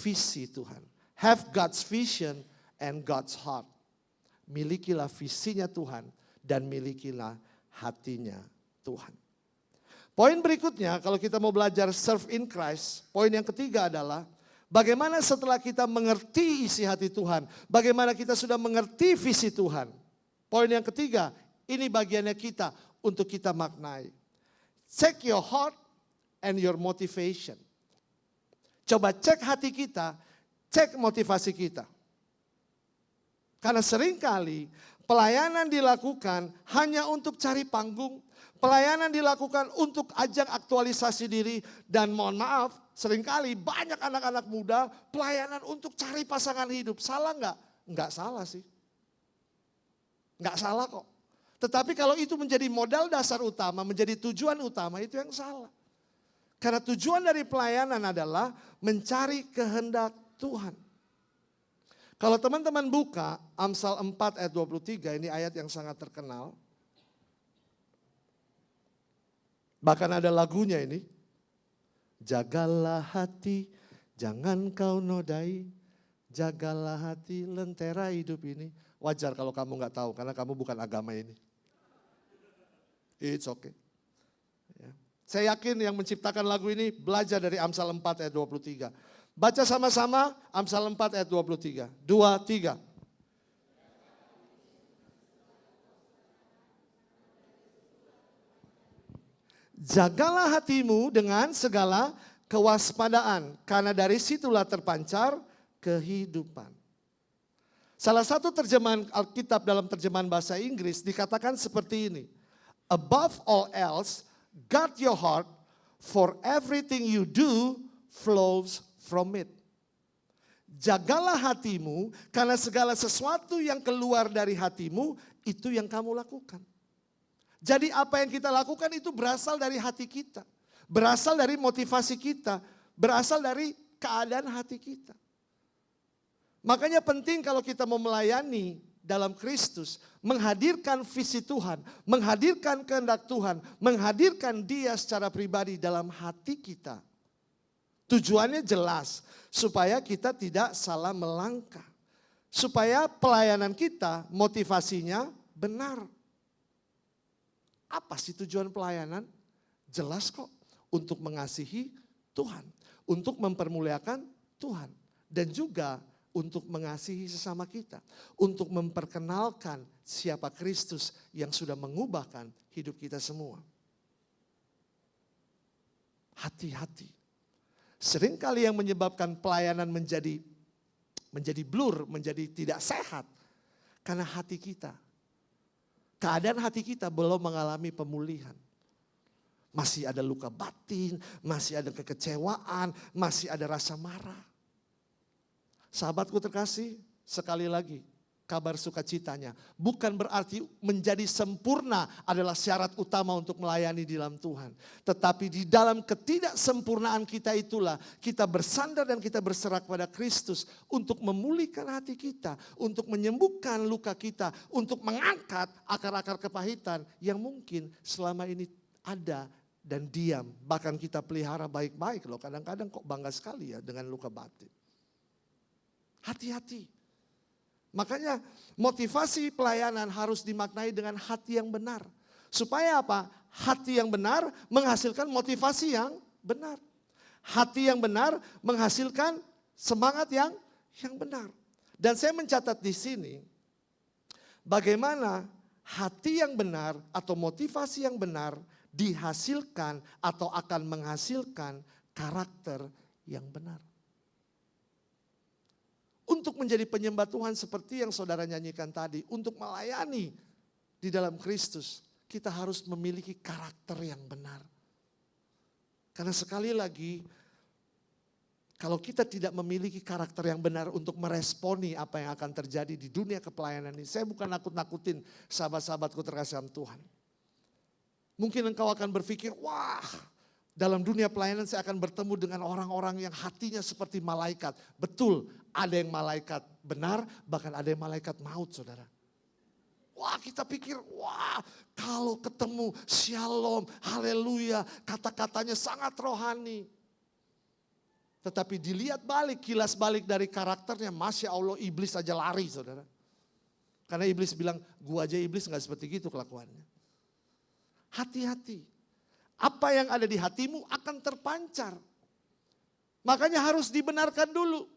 visi Tuhan. Have God's vision and God's heart. Milikilah visinya Tuhan dan milikilah hatinya Tuhan. Poin berikutnya kalau kita mau belajar serve in Christ, poin yang ketiga adalah bagaimana setelah kita mengerti isi hati Tuhan, bagaimana kita sudah mengerti visi Tuhan. Poin yang ketiga, ini bagiannya kita untuk kita maknai. Check your heart and your motivation. Coba cek hati kita, cek motivasi kita. Karena seringkali pelayanan dilakukan hanya untuk cari panggung. Pelayanan dilakukan untuk ajang aktualisasi diri. Dan mohon maaf, seringkali banyak anak-anak muda pelayanan untuk cari pasangan hidup. Salah nggak? Nggak salah sih. Nggak salah kok. Tetapi kalau itu menjadi modal dasar utama, menjadi tujuan utama, itu yang salah. Karena tujuan dari pelayanan adalah mencari kehendak Tuhan. Kalau teman-teman buka Amsal 4 ayat 23, ini ayat yang sangat terkenal. Bahkan ada lagunya ini. Jagalah hati, jangan kau nodai. Jagalah hati, lentera hidup ini. Wajar kalau kamu nggak tahu, karena kamu bukan agama ini. It's okay. Ya. Saya yakin yang menciptakan lagu ini belajar dari Amsal 4 ayat 23. Baca sama-sama Amsal 4 ayat 23. 2, 3. Jagalah hatimu dengan segala kewaspadaan, karena dari situlah terpancar kehidupan. Salah satu terjemahan Alkitab dalam terjemahan bahasa Inggris dikatakan seperti ini. Above all else, guard your heart, for everything you do flows from it. Jagalah hatimu, karena segala sesuatu yang keluar dari hatimu, itu yang kamu lakukan. Jadi apa yang kita lakukan itu berasal dari hati kita. Berasal dari motivasi kita. Berasal dari keadaan hati kita. Makanya penting kalau kita mau melayani dalam Kristus, menghadirkan visi Tuhan, menghadirkan kehendak Tuhan, menghadirkan Dia secara pribadi dalam hati kita. Tujuannya jelas, supaya kita tidak salah melangkah. Supaya pelayanan kita motivasinya benar. Apa sih tujuan pelayanan? Jelas kok, untuk mengasihi Tuhan, untuk mempermuliakan Tuhan, dan juga untuk mengasihi sesama kita, untuk memperkenalkan siapa Kristus yang sudah mengubahkan hidup kita semua. Hati-hati. Seringkali yang menyebabkan pelayanan menjadi blur, menjadi tidak sehat, karena hati kita. Keadaan hati kita belum mengalami pemulihan. Masih ada luka batin, masih ada kekecewaan, masih ada rasa marah. Sahabatku terkasih, sekali lagi kabar sukacitanya. Bukan berarti menjadi sempurna adalah syarat utama untuk melayani di dalam Tuhan. Tetapi di dalam ketidaksempurnaan kita itulah kita bersandar dan kita berserah kepada Kristus untuk memulihkan hati kita, untuk menyembuhkan luka kita, untuk mengangkat akar-akar kepahitan yang mungkin selama ini ada dan diam. Bahkan kita pelihara baik-baik loh. Kadang-kadang kok bangga sekali ya dengan luka batin. Hati-hati. Makanya motivasi pelayanan harus dimaknai dengan hati yang benar. Supaya apa? Hati yang benar menghasilkan motivasi yang benar. Hati yang benar menghasilkan semangat yang benar. Dan saya mencatat di sini bagaimana hati yang benar atau motivasi yang benar dihasilkan atau akan menghasilkan karakter yang benar. Untuk menjadi penyembah Tuhan seperti yang saudara nyanyikan tadi, untuk melayani di dalam Kristus, kita harus memiliki karakter yang benar. Karena sekali lagi, kalau kita tidak memiliki karakter yang benar untuk meresponi apa yang akan terjadi di dunia kepelayanan ini. Saya bukan nakut-nakutin sahabat-sahabatku terkasih dalam Tuhan. Mungkin engkau akan berpikir, wah dalam dunia pelayanan saya akan bertemu dengan orang-orang yang hatinya seperti malaikat. Betul, ada yang malaikat benar, bahkan ada yang malaikat maut saudara. Wah kita pikir, wah kalau ketemu shalom, haleluya, kata-katanya sangat rohani. Tetapi dilihat balik, kilas balik dari karakternya, Masya Allah iblis aja lari saudara. Karena iblis bilang, gua aja iblis gak seperti gitu kelakuannya. Hati-hati, apa yang ada di hatimu akan terpancar. Makanya harus dibenarkan dulu,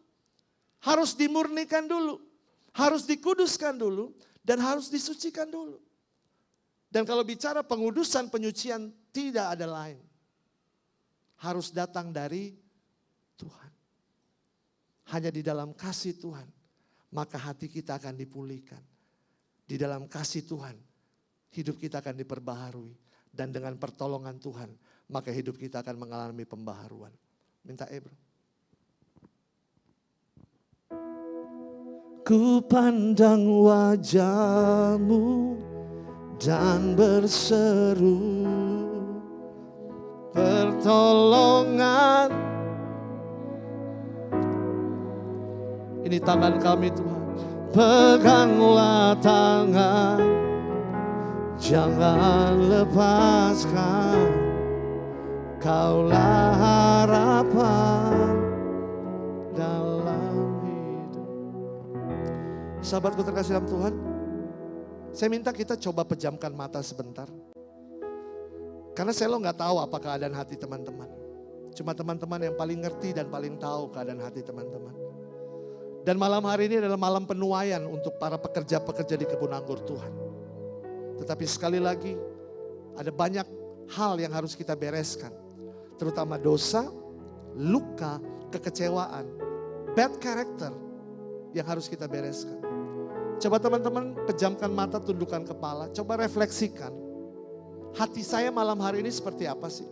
harus dimurnikan dulu, harus dikuduskan dulu, dan harus disucikan dulu. Dan kalau bicara pengudusan, penyucian tidak ada lain. Harus datang dari Tuhan. Hanya di dalam kasih Tuhan, maka hati kita akan dipulihkan. Di dalam kasih Tuhan, hidup kita akan diperbaharui. Dan dengan pertolongan Tuhan, maka hidup kita akan mengalami pembaharuan. Minta bro. Ku pandang wajahmu dan berseru, pertolongan. Ini tangan kami Tuhan, peganglah tangan, jangan lepaskan, Kaulah harapan dalam hidup. Sahabatku terkasih dalam Tuhan, saya minta kita coba pejamkan mata sebentar. Karena saya nggak tahu apa keadaan hati teman-teman. Cuma teman-teman yang paling ngerti dan paling tahu keadaan hati teman-teman. Dan malam hari ini adalah malam penuaian untuk para pekerja-pekerja di kebun anggur Tuhan. Tetapi sekali lagi, ada banyak hal yang harus kita bereskan. Terutama dosa, luka, kekecewaan, bad character yang harus kita bereskan. Coba teman-teman pejamkan mata, tundukkan kepala, coba refleksikan. Hati saya malam hari ini seperti apa sih?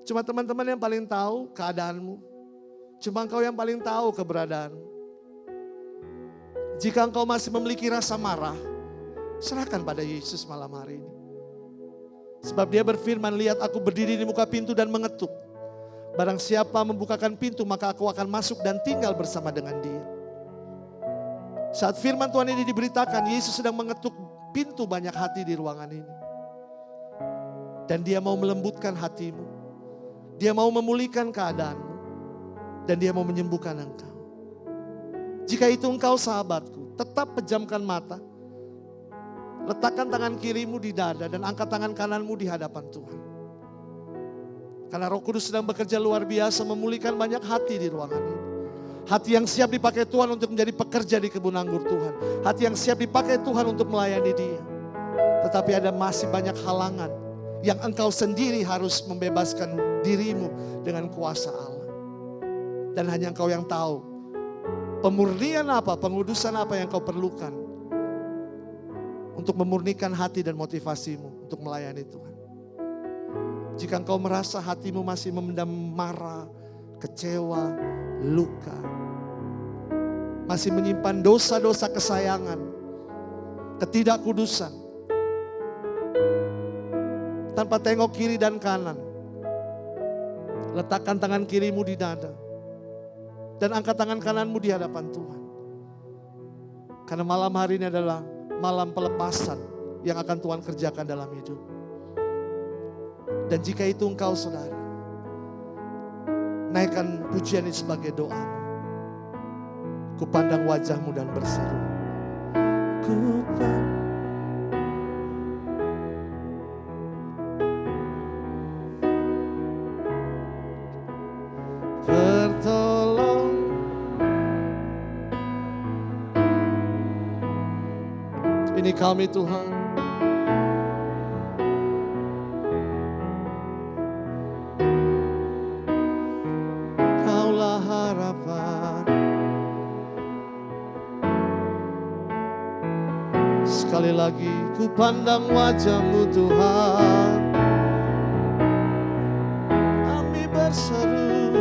Cuma teman-teman yang paling tahu keadaanmu. Cuma engkau yang paling tahu keberadaanmu. Jika engkau masih memiliki rasa marah, serahkan pada Yesus malam hari ini. Sebab dia berfirman, lihat aku berdiri di muka pintu dan mengetuk. Barang siapa membukakan pintu maka aku akan masuk dan tinggal bersama dengan dia. Saat firman Tuhan ini diberitakan, Yesus sedang mengetuk pintu banyak hati di ruangan ini. Dan dia mau melembutkan hatimu. Dia mau memulihkan keadaanmu. Dan dia mau menyembuhkan engkau. Jika itu engkau sahabatku, tetap pejamkan mata. Letakkan tangan kirimu di dada dan angkat tangan kananmu di hadapan Tuhan. Karena Roh Kudus sedang bekerja luar biasa memulihkan banyak hati di ruangan ini. Hati yang siap dipakai Tuhan untuk menjadi pekerja di kebun anggur Tuhan. Hati yang siap dipakai Tuhan untuk melayani dia. Tetapi ada masih banyak halangan yang engkau sendiri harus membebaskan dirimu dengan kuasa Allah. Dan hanya engkau yang tahu pemurnian apa, pengudusan apa yang kau perlukan untuk memurnikan hati dan motivasimu untuk melayani Tuhan. Jika engkau merasa hatimu masih memendam marah, kecewa, luka, masih menyimpan dosa-dosa kesayangan, ketidakkudusan, tanpa tengok kiri dan kanan, letakkan tangan kirimu di dada dan angkat tangan kananmu di hadapan Tuhan. Karena malam hari ini adalah malam pelepasan yang akan Tuhan kerjakan dalam hidup. Dan jika itu engkau saudara, naikkan pujian ini sebagai doa. Kupandang wajahmu dan berseru. Bertolong ini kami Tuhan. Kaulah harapan. Sekali lagi ku pandang wajah-Mu Tuhan. Kami berseru.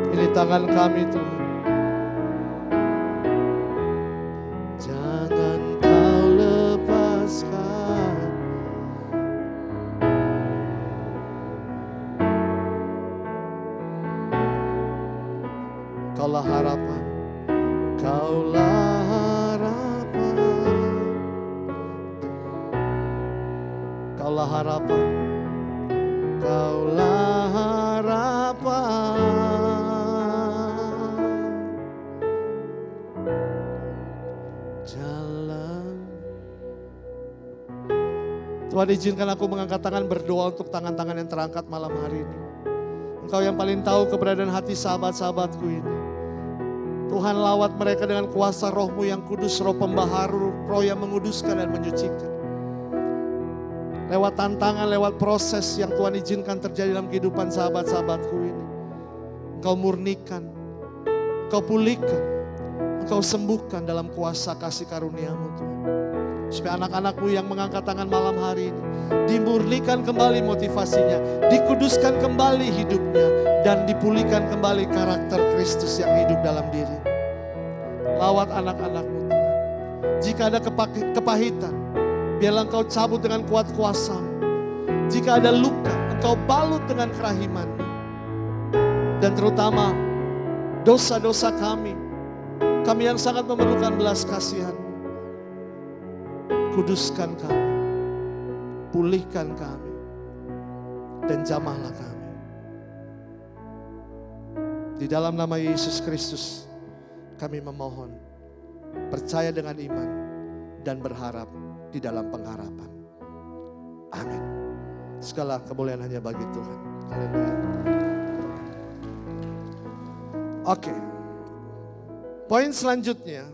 Ini tangan kami Tuhan. Jangan kau lepaskan. Kaulah harapan, kaulah harapan, kaulah harapan, kaulah harapan. Jalan. Tuhan izinkan aku mengangkat tangan berdoa untuk tangan-tangan yang terangkat malam hari ini. Engkau yang paling tahu keberadaan hati sahabat-sahabatku ini. Tuhan lawat mereka dengan kuasa Roh-Mu yang kudus, Roh pembaharu, Roh yang menguduskan dan menyucikan. Lewat tantangan, lewat proses yang Tuhan izinkan terjadi dalam kehidupan sahabat-sahabatku ini. Engkau murnikan, Engkau pulihkan, Engkau sembuhkan dalam kuasa kasih karunia-Mu Tuhan. Supaya anak-anak-Mu yang mengangkat tangan malam hari ini dimurnikan kembali motivasinya, dikuduskan kembali hidupnya, dan dipulihkan kembali karakter Kristus yang hidup dalam diri. Lawat anak-anak-Mu Tuhan. Jika ada kepahitan, biarlah Engkau cabut dengan kuat kuasa-Mu. Jika ada luka, Engkau balut dengan kerahiman-Mu. Dan terutama dosa-dosa kami yang sangat memerlukan belas kasihan-Mu. Kuduskan kami, pulihkan kami, dan jamahlah kami. Di dalam nama Yesus Kristus kami memohon, percaya dengan iman, dan berharap di dalam pengharapan. Amin. Segala kemuliaan hanya bagi Tuhan. Haleluya. Oke. Poin selanjutnya,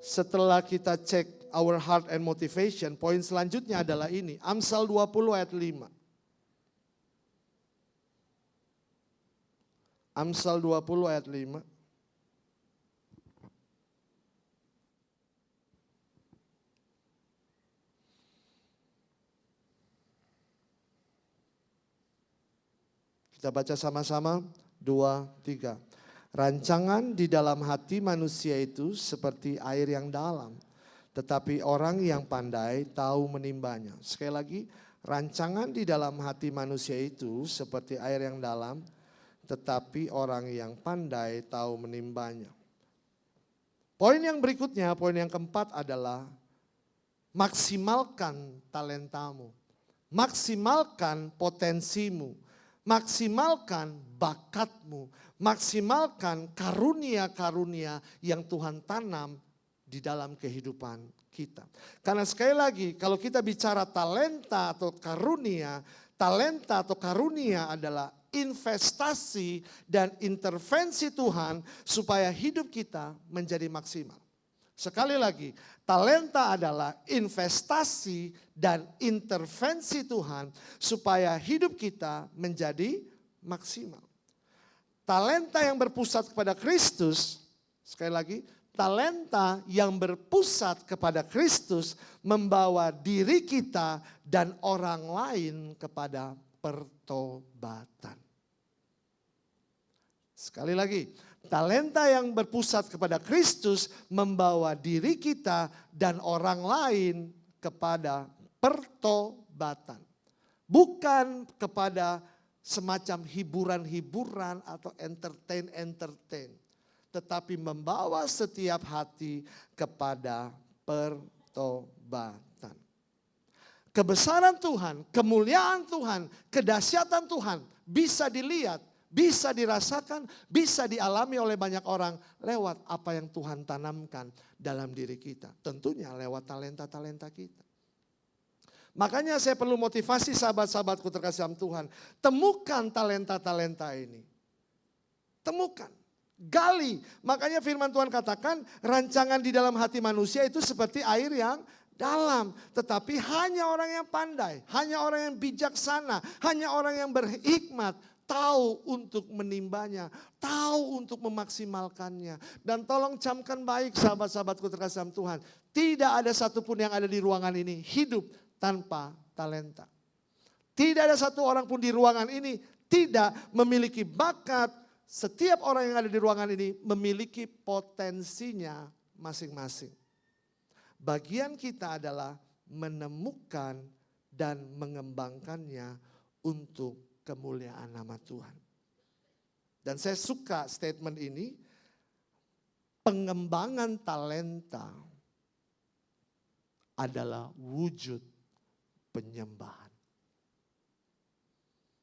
setelah kita cek our heart and motivation, poin selanjutnya adalah ini. Amsal 20 ayat 5. Amsal 20 ayat 5. Kita baca sama-sama, 2, 3. Rancangan di dalam hati manusia itu seperti air yang dalam, tetapi orang yang pandai tahu menimbanya. Sekali lagi, rancangan di dalam hati manusia itu seperti air yang dalam, tetapi orang yang pandai tahu menimbanya. Poin yang berikutnya, poin yang keempat adalah maksimalkan talentamu, maksimalkan potensimu, maksimalkan bakatmu, maksimalkan karunia-karunia yang Tuhan tanam di dalam kehidupan kita. Karena sekali lagi, kalau kita bicara talenta atau karunia adalah investasi dan intervensi Tuhan supaya hidup kita menjadi maksimal. Sekali lagi, talenta adalah investasi dan intervensi Tuhan supaya hidup kita menjadi maksimal. Talenta yang berpusat kepada Kristus, sekali lagi, talenta yang berpusat kepada Kristus membawa diri kita dan orang lain kepada pertobatan. Sekali lagi, talenta yang berpusat kepada Kristus membawa diri kita dan orang lain kepada pertobatan. Bukan kepada semacam hiburan-hiburan atau entertain. Tetapi membawa setiap hati kepada pertobatan. Kebesaran Tuhan, kemuliaan Tuhan, kedahsyatan Tuhan bisa dilihat, bisa dirasakan, bisa dialami oleh banyak orang lewat apa yang Tuhan tanamkan dalam diri kita. Tentunya lewat talenta-talenta kita. Makanya saya perlu motivasi sahabat-sahabatku terkasih dalam Tuhan. Temukan talenta-talenta ini. Temukan. Gali. Makanya firman Tuhan katakan rancangan di dalam hati manusia itu seperti air yang dalam. Tetapi hanya orang yang pandai, hanya orang yang bijaksana, hanya orang yang berhikmat tahu untuk menimbanya, tahu untuk memaksimalkannya. Dan tolong camkan baik sahabat-sahabatku terkasih dalam Tuhan. Tidak ada satupun yang ada di ruangan ini hidup tanpa talenta. Tidak ada satu orang pun di ruangan ini tidak memiliki bakat. Setiap orang yang ada di ruangan ini memiliki potensinya masing-masing. Bagian kita adalah menemukan dan mengembangkannya untuk kemuliaan nama Tuhan. Dan saya suka statement ini, pengembangan talenta adalah wujud penyembahan.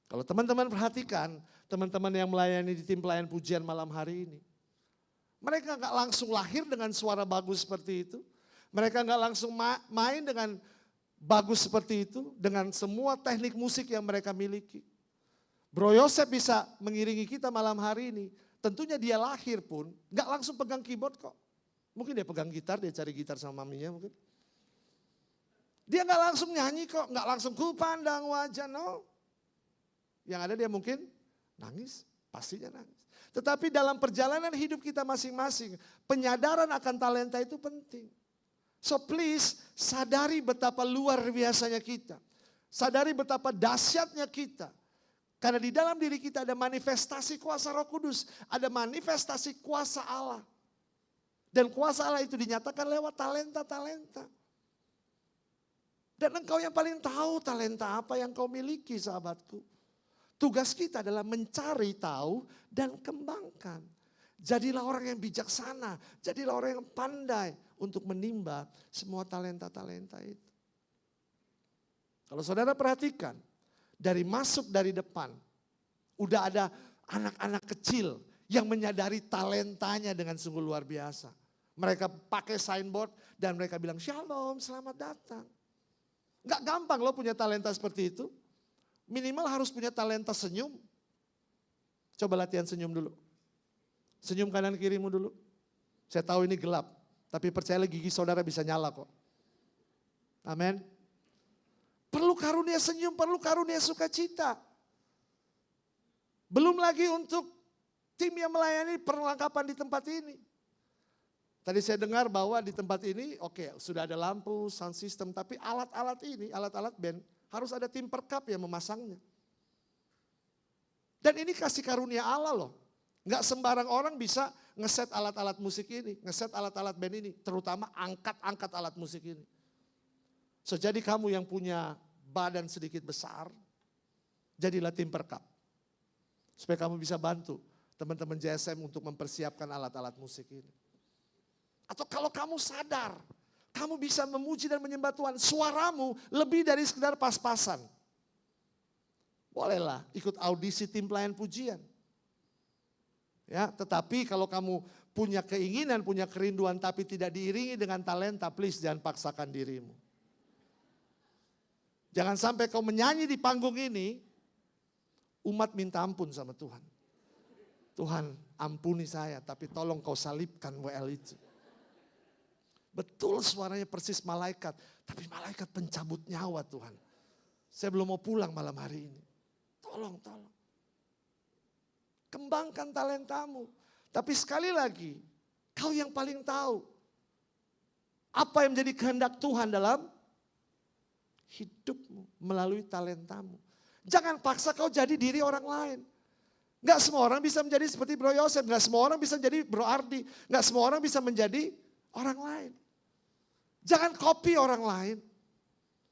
Kalau teman-teman perhatikan, teman-teman yang melayani di tim pelayan pujian malam hari ini, mereka gak langsung lahir dengan suara bagus seperti itu. Mereka gak langsung main dengan bagus seperti itu, dengan semua teknik musik yang mereka miliki. Bro Yosef bisa mengiringi kita malam hari ini. Tentunya dia lahir pun gak langsung pegang keyboard kok. Mungkin dia pegang gitar, dia cari gitar sama maminya mungkin. Dia gak langsung nyanyi kok, gak langsung ku pandang wajah, no. Yang ada dia mungkin nangis, pastinya nangis. Tetapi dalam perjalanan hidup kita masing-masing, penyadaran akan talenta itu penting. So please, sadari betapa luar biasanya kita. Sadari betapa dahsyatnya kita. Karena di dalam diri kita ada manifestasi kuasa Roh Kudus, ada manifestasi kuasa Allah. Dan kuasa Allah itu dinyatakan lewat talenta-talenta. Dan engkau yang paling tahu talenta apa yang kau miliki, sahabatku. Tugas kita adalah mencari tahu dan kembangkan. Jadilah orang yang bijaksana, jadilah orang yang pandai untuk menimba semua talenta-talenta itu. Kalau saudara perhatikan, dari masuk dari depan, udah ada anak-anak kecil yang menyadari talentanya dengan sungguh luar biasa. Mereka pakai signboard dan mereka bilang, "Shalom, selamat datang." Gak gampang loh punya talenta seperti itu. Minimal harus punya talenta senyum. Coba latihan senyum dulu. Senyum kanan kirimu dulu. Saya tahu ini gelap, tapi percayalah gigi saudara bisa nyala kok. Amin. Perlu karunia senyum, perlu karunia sukacita. Belum lagi untuk tim yang melayani perlengkapan di tempat ini. Tadi saya dengar bahwa di tempat ini, oke, sudah ada lampu, sound system, tapi alat-alat ini, alat-alat band, harus ada tim perkap yang memasangnya. Dan ini kasih karunia Allah loh. Nggak sembarang orang bisa ngeset alat-alat musik ini, ngeset alat-alat band ini, terutama angkat-angkat alat musik ini. So, jadi kamu yang punya badan sedikit besar, jadilah tim perkap. Supaya kamu bisa bantu teman-teman JSM untuk mempersiapkan alat-alat musik ini. Atau kalau kamu sadar, kamu bisa memuji dan menyembah Tuhan, suaramu lebih dari sekedar pas-pasan. Bolehlah ikut audisi tim pelayan pujian. Ya, tetapi kalau kamu punya keinginan, punya kerinduan tapi tidak diiringi dengan talenta, please jangan paksakan dirimu. Jangan sampai kau menyanyi di panggung ini, umat minta ampun sama Tuhan. Tuhan ampuni saya, tapi tolong kau salibkan WL itu. Betul suaranya persis malaikat, tapi malaikat pencabut nyawa Tuhan. Saya belum mau pulang malam hari ini. Tolong. Kembangkan talentamu. Tapi sekali lagi, kau yang paling tahu. Apa yang menjadi kehendak Tuhan dalam hidupmu melalui talentamu. Jangan paksa kau jadi diri orang lain. Gak semua orang bisa menjadi seperti Bro Yosef, gak semua orang bisa menjadi Bro Ardi, gak semua orang bisa menjadi orang lain. Jangan copy orang lain.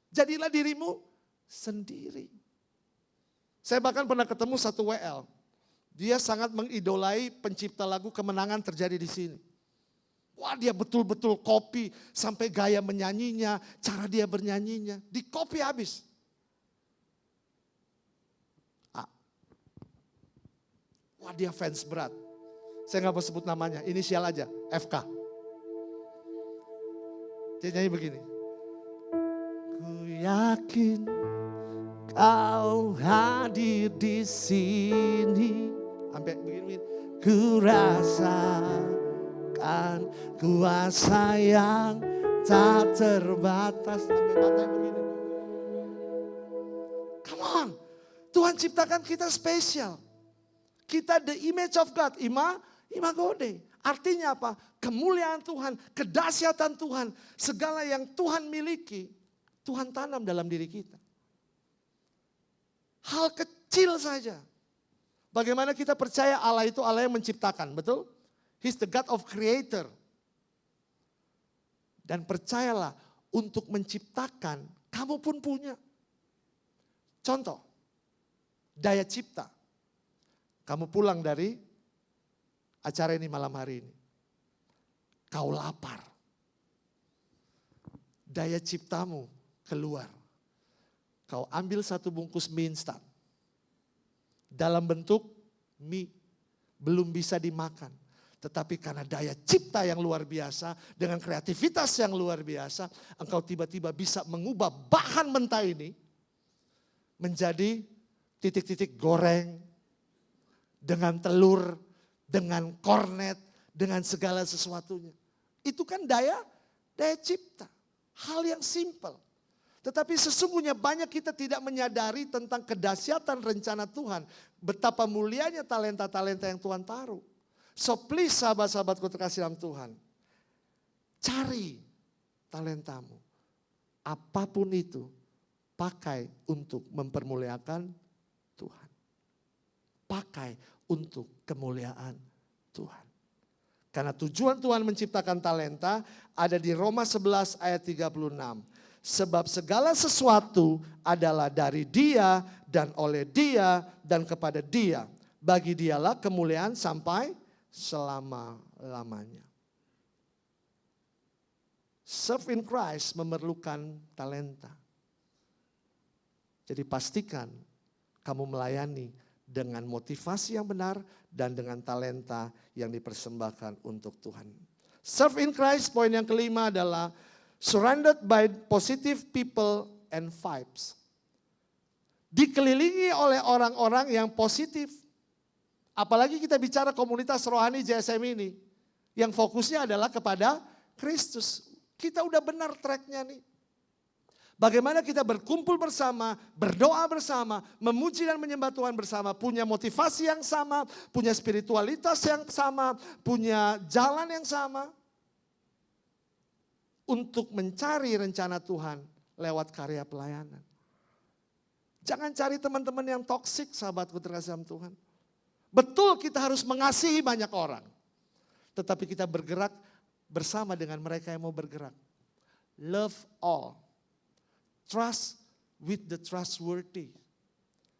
Jadilah dirimu sendiri. Saya bahkan pernah ketemu satu WL. Dia sangat mengidolai pencipta lagu Kemenangan Terjadi di Sini. Wah, dia betul-betul copy sampai gaya menyanyinya, cara dia bernyanyinya, di copy habis. Wah, dia fans berat. Saya nggak mau sebut namanya, inisial aja, FK. Dia nyanyi begini. Ku yakin kau hadir di sini. Sampai begini. Ku rasakan kuasa yang tak terbatas. Sampai matanya begini. Come on. Tuhan ciptakan kita spesial. Kita the image of God. Imago Dei. Artinya apa? Kemuliaan Tuhan, kedahsyatan Tuhan, segala yang Tuhan miliki, Tuhan tanam dalam diri kita. Hal kecil saja. Bagaimana kita percaya Allah itu Allah yang menciptakan, betul? He's the God of creator. Dan percayalah, untuk menciptakan, kamu pun punya. Contoh, daya cipta. Kamu pulang dari acara ini malam hari ini. Kau lapar. Daya ciptamu keluar. Kau ambil satu bungkus mie instan. Dalam bentuk mie. Belum bisa dimakan. Tetapi karena daya cipta yang luar biasa. Dengan kreativitas yang luar biasa. Engkau tiba-tiba bisa mengubah bahan mentah ini. Menjadi titik-titik goreng. Dengan telur, dengan kornet, dengan segala sesuatunya. Itu kan daya cipta. Hal yang simpel. Tetapi sesungguhnya banyak kita tidak menyadari tentang kedahsyatan rencana Tuhan. Betapa mulianya talenta-talenta yang Tuhan taruh. So please sahabat-sahabatku terkasih dalam Tuhan. Cari talentamu. Apapun itu, pakai untuk mempermuliakan Tuhan. Pakai untuk kemuliaan Tuhan. Karena tujuan Tuhan menciptakan talenta ada di Roma 11 ayat 36. Sebab segala sesuatu adalah dari Dia dan oleh Dia dan kepada Dia. Bagi Dialah kemuliaan sampai selama-lamanya. Serve in Christ memerlukan talenta. Jadi pastikan kamu melayani dengan motivasi yang benar dan dengan talenta yang dipersembahkan untuk Tuhan. Serve in Christ, poin yang kelima adalah surrounded by positive people and vibes. Dikelilingi oleh orang-orang yang positif. Apalagi kita bicara komunitas rohani JSM ini. Yang fokusnya adalah kepada Kristus. Kita udah benar tracknya nih. Bagaimana kita berkumpul bersama, berdoa bersama, memuji dan menyembah Tuhan bersama, punya motivasi yang sama, punya spiritualitas yang sama, punya jalan yang sama. Untuk mencari rencana Tuhan lewat karya pelayanan. Jangan cari teman-teman yang toksik, sahabatku terkasih dalam Tuhan. Betul kita harus mengasihi banyak orang. Tetapi kita bergerak bersama dengan mereka yang mau bergerak. Love all. Trust with the trustworthy.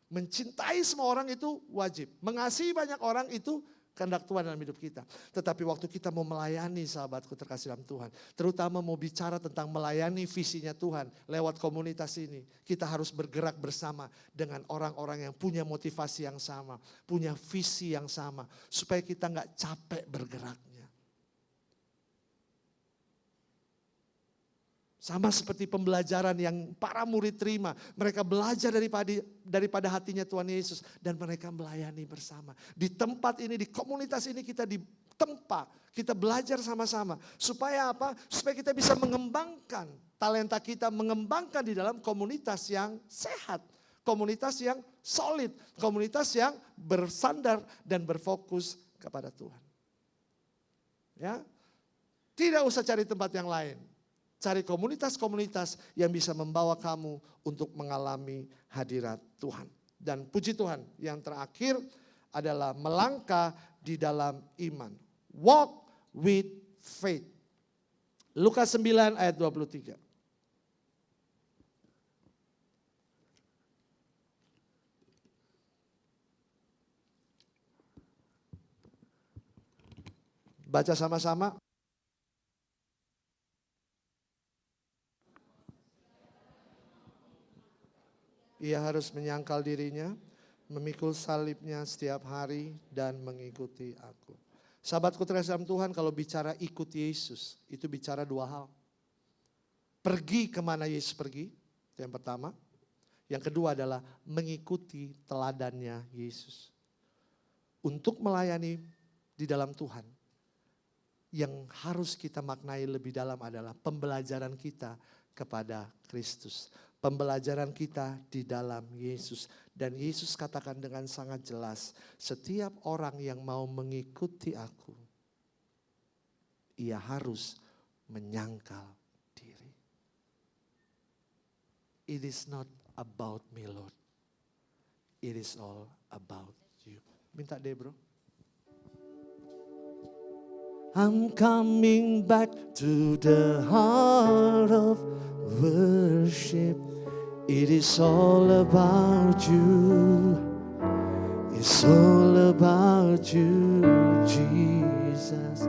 Mencintai semua orang itu wajib. Mengasihi banyak orang itu kehendak Tuhan dalam hidup kita. Tetapi waktu kita mau melayani sahabatku terkasih dalam Tuhan. Terutama mau bicara tentang melayani visinya Tuhan lewat komunitas ini. Kita harus bergerak bersama dengan orang-orang yang punya motivasi yang sama. Punya visi yang sama. Supaya kita gak capek bergeraknya. Sama seperti pembelajaran yang para murid terima. Mereka belajar daripada hatinya Tuhan Yesus. Dan mereka melayani bersama. Di tempat ini, di komunitas ini kita ditempa. Kita belajar sama-sama. Supaya apa? Supaya kita bisa mengembangkan talenta kita. Mengembangkan di dalam komunitas yang sehat. Komunitas yang solid. Komunitas yang bersandar dan berfokus kepada Tuhan. Ya, tidak usah cari tempat yang lain. Cari komunitas-komunitas yang bisa membawa kamu untuk mengalami hadirat Tuhan. Dan puji Tuhan, yang terakhir adalah melangkah di dalam iman. Walk with faith. Lukas 9 ayat 23. . . . . . . . . . . . . . . . . . . . . . . . . . . . . . . . . . . . . . . . . . . . . . . . . . . . . . . . . . . . . . . . . . . . . . . . . . . . . . . Baca sama-sama. Ia harus menyangkal dirinya, memikul salibnya setiap hari dan mengikuti aku. Sahabatku terkasih dalam Tuhan, kalau bicara ikut Yesus, itu bicara dua hal. Pergi kemana Yesus pergi, itu yang pertama. Yang kedua adalah mengikuti teladannya Yesus. Untuk melayani di dalam Tuhan, yang harus kita maknai lebih dalam adalah pembelajaran kita kepada Kristus. Pembelajaran kita di dalam Yesus. Dan Yesus katakan dengan sangat jelas, setiap orang yang mau mengikuti aku, ia harus menyangkal diri. It is not about me, Lord. It is all about you. Minta deh bro. I'm coming back to the heart of worship. It is all about you. It's all about you, Jesus.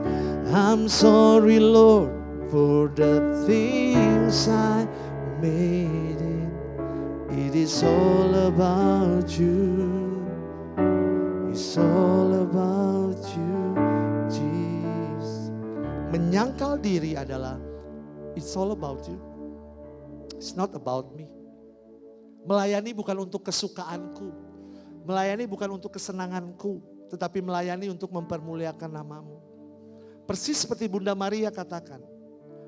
I'm sorry, Lord, for the things I made it. It is all about you. It's all about you, Jesus. Menyangkal diri adalah it's all about you. It's not about me. Melayani bukan untuk kesukaanku. Melayani bukan untuk kesenanganku. Tetapi melayani untuk mempermuliakan namamu. Persis seperti Bunda Maria katakan.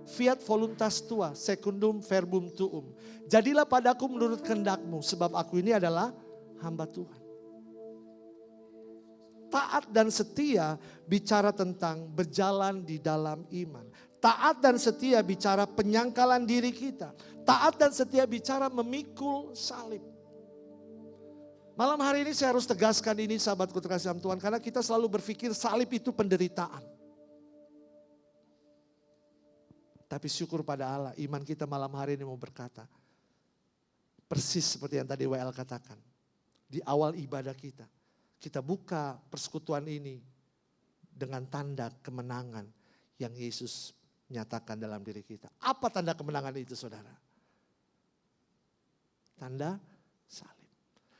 Fiat voluntas tua, secundum verbum tuum. Jadilah padaku menurut kehendakmu, sebab aku ini adalah hamba Tuhan. Taat dan setia bicara tentang berjalan di dalam iman. Taat dan setia bicara penyangkalan diri kita. Taat dan setia bicara memikul salib. Malam hari ini saya harus tegaskan ini sahabatku terkasih dalam Tuhan. Karena kita selalu berpikir salib itu penderitaan. Tapi syukur pada Allah, iman kita malam hari ini mau berkata. Persis seperti yang tadi WL katakan. Di awal ibadah kita. Kita buka persekutuan ini dengan tanda kemenangan yang Yesus nyatakan dalam diri kita. Apa tanda kemenangan itu saudara? Tanda salib.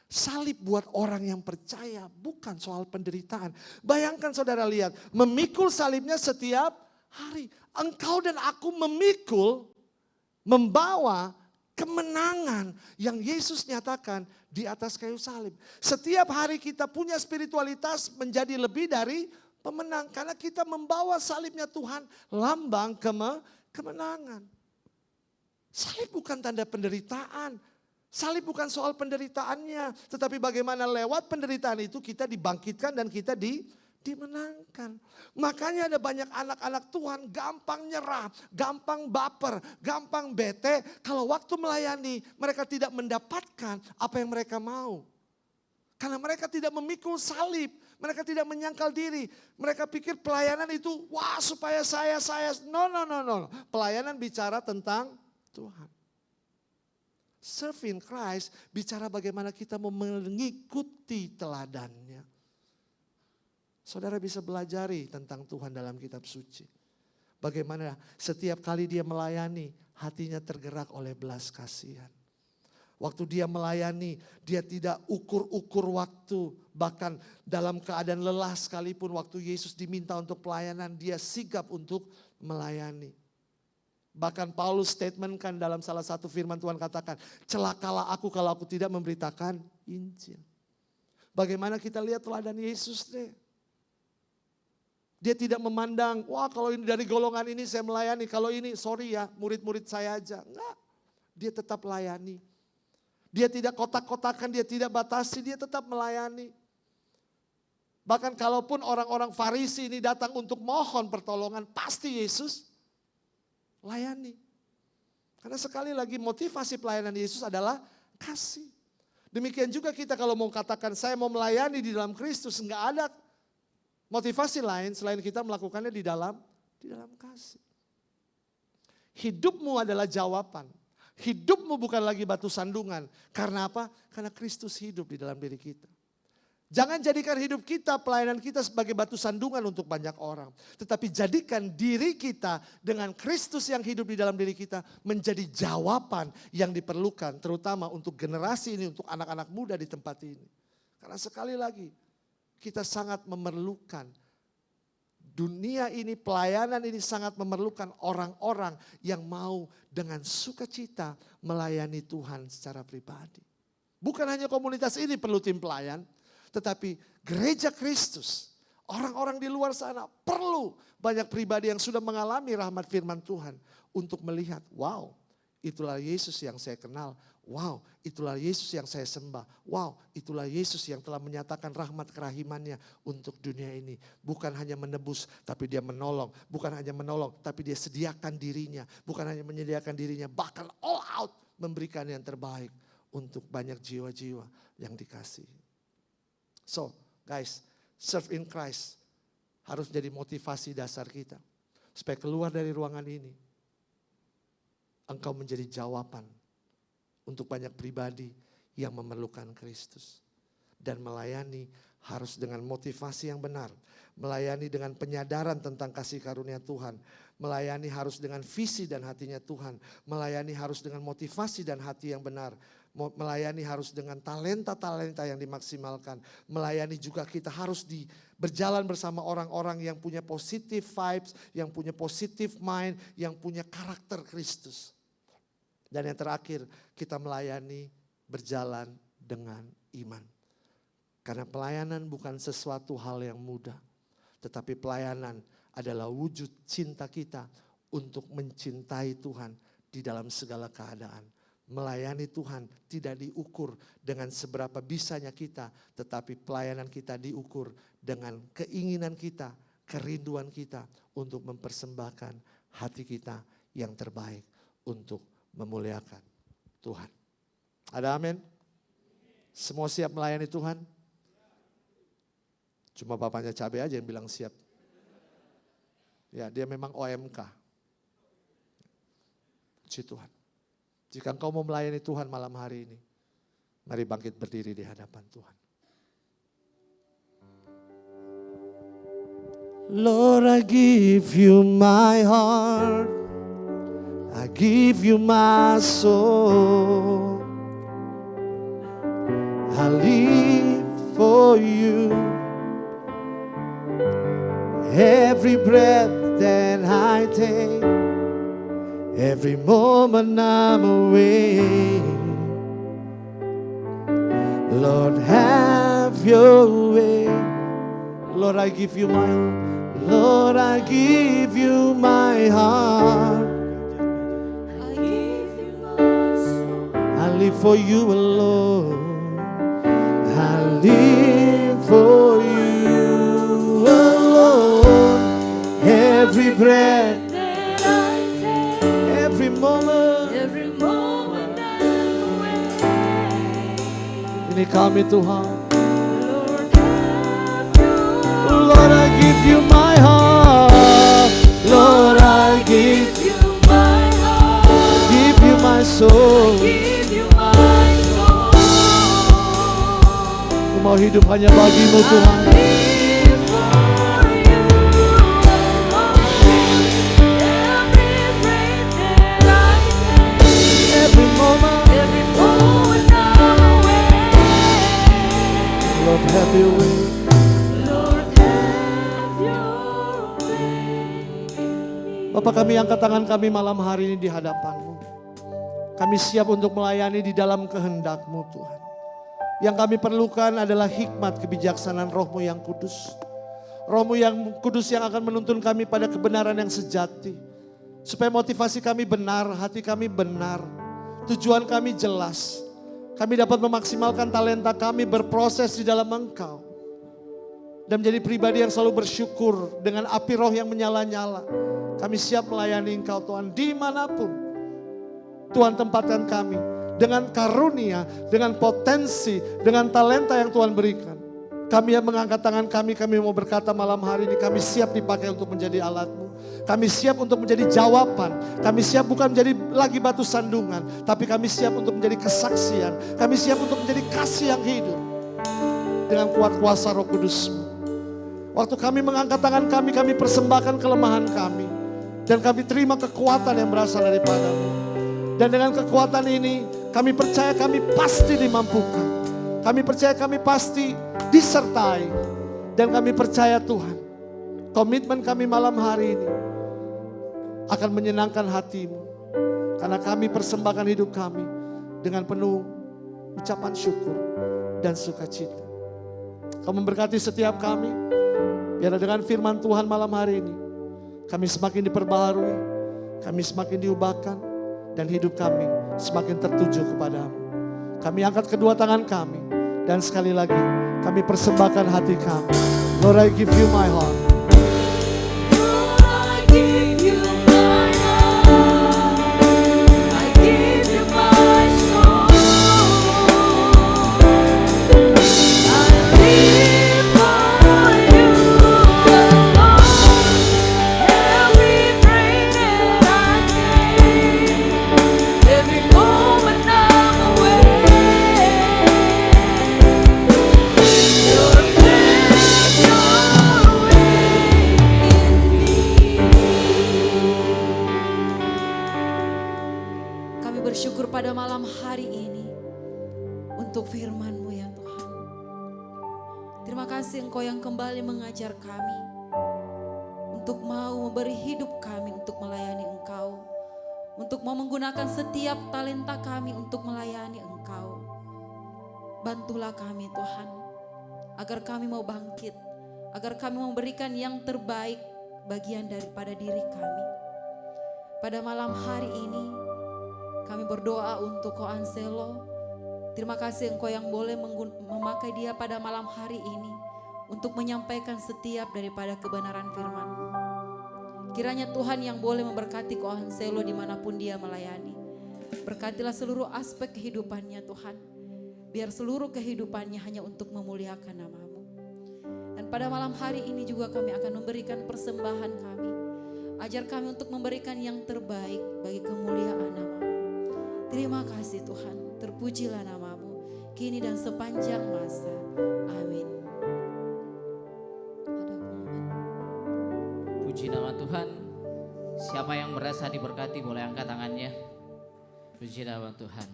Salib buat orang yang percaya bukan soal penderitaan. Bayangkan saudara lihat, memikul salibnya setiap hari. Engkau dan aku memikul, membawa kemenangan yang Yesus nyatakan di atas kayu salib. Setiap hari kita punya spiritualitas menjadi lebih dari pemenang. Karena kita membawa salibnya Tuhan, lambang kemenangan. Salib bukan tanda penderitaan. Salib bukan soal penderitaannya. Tetapi bagaimana lewat penderitaan itu kita dibangkitkan dan kita dimenangkan. Makanya ada banyak anak-anak Tuhan gampang nyerah, gampang baper, gampang bete. Kalau waktu melayani mereka tidak mendapatkan apa yang mereka mau. Karena mereka tidak memikul salib, mereka tidak menyangkal diri. Mereka pikir pelayanan itu wah supaya saya. No. Pelayanan bicara tentang Tuhan. Serving Christ bicara bagaimana kita mau mengikuti teladannya. Saudara bisa belajari tentang Tuhan dalam kitab suci. Bagaimana setiap kali dia melayani, hatinya tergerak oleh belas kasihan. Waktu dia melayani, dia tidak ukur-ukur waktu. Bahkan dalam keadaan lelah sekalipun waktu Yesus diminta untuk pelayanan, dia sigap untuk melayani. Bahkan Paulus statementkan dalam salah satu firman Tuhan katakan, celakalah aku kalau aku tidak memberitakan Injil. Bagaimana kita lihat teladan Yesus deh. Dia tidak memandang, wah kalau ini dari golongan ini saya melayani, kalau ini sorry ya murid-murid saya aja. Enggak, dia tetap layani. Dia tidak kotak-kotakan, dia tidak batasi, dia tetap melayani. Bahkan kalaupun orang-orang Farisi ini datang untuk mohon pertolongan, pasti Yesus layani. Karena sekali lagi motivasi pelayanan Yesus adalah kasih. Demikian juga kita kalau mau katakan saya mau melayani di dalam Kristus, enggak ada motivasi lain selain kita melakukannya di dalam kasih. Hidupmu adalah jawaban. Hidupmu bukan lagi batu sandungan. Karena apa? Karena Kristus hidup di dalam diri kita. Jangan jadikan hidup kita, pelayanan kita sebagai batu sandungan untuk banyak orang. Tetapi jadikan diri kita dengan Kristus yang hidup di dalam diri kita menjadi jawaban yang diperlukan. Terutama untuk generasi ini, untuk anak-anak muda di tempat ini. Karena sekali lagi kita sangat memerlukan. Dunia ini, pelayanan ini sangat memerlukan orang-orang yang mau dengan sukacita melayani Tuhan secara pribadi. Bukan hanya komunitas ini perlu tim pelayan. Tetapi gereja Kristus, orang-orang di luar sana perlu banyak pribadi yang sudah mengalami rahmat firman Tuhan untuk melihat, wow, itulah Yesus yang saya kenal. Wow, itulah Yesus yang saya sembah. Wow, itulah Yesus yang telah menyatakan rahmat kerahimannya untuk dunia ini. Bukan hanya menebus, tapi dia menolong. Bukan hanya menolong, tapi dia sediakan dirinya. Bukan hanya menyediakan dirinya, bahkan all out memberikan yang terbaik untuk banyak jiwa-jiwa yang dikasihi. So guys, serve in Christ harus jadi motivasi dasar kita. Supaya keluar dari ruangan ini, engkau menjadi jawaban untuk banyak pribadi yang memerlukan Kristus. Dan melayani harus dengan motivasi yang benar. Melayani dengan penyadaran tentang kasih karunia Tuhan. Melayani harus dengan visi dan hatinya Tuhan. Melayani harus dengan motivasi dan hati yang benar. Melayani harus dengan talenta-talenta yang dimaksimalkan. Melayani juga kita harus berjalan bersama orang-orang yang punya positive vibes, yang punya positive mind, yang punya karakter Kristus. Dan yang terakhir, kita melayani berjalan dengan iman. Karena pelayanan bukan sesuatu hal yang mudah. Tetapi pelayanan adalah wujud cinta kita untuk mencintai Tuhan di dalam segala keadaan. Melayani Tuhan tidak diukur dengan seberapa bisanya kita, tetapi pelayanan kita diukur dengan keinginan kita, kerinduan kita untuk mempersembahkan hati kita yang terbaik untuk memuliakan Tuhan. Ada amin? Semua siap melayani Tuhan? Cuma bapaknya cabai aja yang bilang siap. Ya, dia memang OMK. Puji Tuhan. Jika engkau mau melayani Tuhan malam hari ini, mari bangkit berdiri di hadapan Tuhan. Lord, I give you my heart. I give you my soul. I live for you. Every breath that I take, every moment I'm away. Lord, have your way. Lord, I give you my heart. Lord, I give you my heart. I give you my soul. I live for you alone. I live for you alone. Every breath, That I take, every moment. every moment I'm away. Ini kami Tuhan. Lord, have your Lord, I give you my heart. Lord, I give you my heart. you my soul. Give you my soul. Aku mau hidup hanya bagimu Tuhan. Live for you alone. Every breath that I take, Every moment. every moment I'm away. Lord, have your way. Lord, have your way. Bapak, kami angkat tangan kami malam hari ini di hadapan-Mu. Kami siap untuk melayani di dalam kehendak-Mu Tuhan. Yang kami perlukan adalah hikmat kebijaksanaan Roh-Mu yang kudus. Roh-Mu yang kudus yang akan menuntun kami pada kebenaran yang sejati. Supaya motivasi kami benar, hati kami benar. Tujuan kami jelas. Kami dapat memaksimalkan talenta kami berproses di dalam Engkau. Dan menjadi pribadi yang selalu bersyukur dengan api roh yang menyala-nyala. Kami siap melayani Engkau Tuhan dimanapun Tuhan tempatkan kami. Dengan karunia, dengan potensi, dengan talenta yang Tuhan berikan. Kami yang mengangkat tangan kami mau berkata malam hari ini kami siap dipakai untuk menjadi alat-Mu. Kami siap untuk menjadi jawaban. Kami siap bukan menjadi lagi batu sandungan. Tapi kami siap untuk menjadi kesaksian. Kami siap untuk menjadi kasih yang hidup. dengan kuat kuasa Roh Kudus-Mu. Waktu kami mengangkat tangan kami persembahkan kelemahan kami. Dan kami terima kekuatan yang berasal daripada-Mu. Dan dengan kekuatan ini kami percaya kami pasti dimampukan. Kami percaya kami pasti disertai. Dan kami percaya Tuhan, komitmen kami malam hari ini akan menyenangkan hati-Mu. Karena kami persembahkan hidup kami dengan penuh ucapan syukur dan sukacita. Kau memberkati setiap kami. Biar dengan firman Tuhan malam hari ini kami semakin diperbaharui, kami semakin diubahkan, dan hidup kami semakin tertuju kepadamu. Kami angkat kedua tangan kami, dan sekali lagi kami persembahkan hati kami. Lord, I give you my heart. I give you my heart. I give you my soul. I live for you alone. Every breath that I take, every moment I'm awake. Your plan, your way in me. Kami bersyukur pada malam hari ini untuk firman-Mu ya Tuhan. Terima kasih Engkau yang kembali mengajar kami untuk mau memberi hidup kami untuk melayani Engkau. Untuk mau menggunakan setiap talenta kami untuk melayani Engkau. Bantulah kami Tuhan, agar kami mau bangkit, agar kami memberikan yang terbaik bagian daripada diri kami. Pada malam hari ini kami berdoa untuk Ko Anselo. Terima kasih Engkau yang boleh memakai dia pada malam hari ini untuk menyampaikan setiap daripada kebenaran firman-Mu. Kiranya Tuhan yang boleh memberkati Ko Anselo dimanapun dia melayani. Berkatilah seluruh aspek kehidupannya Tuhan. Biar seluruh kehidupannya hanya untuk memuliakan nama-Mu. Dan pada malam hari ini juga kami akan memberikan persembahan kami. Ajar kami untuk memberikan yang terbaik bagi kemuliaan nama-Mu. Terima kasih Tuhan, terpujilah nama-Mu, kini dan sepanjang masa. Amin. Ada pengumuman. Puji nama Tuhan. Siapa yang merasa diberkati boleh angkat tangannya. Puji nama Tuhan.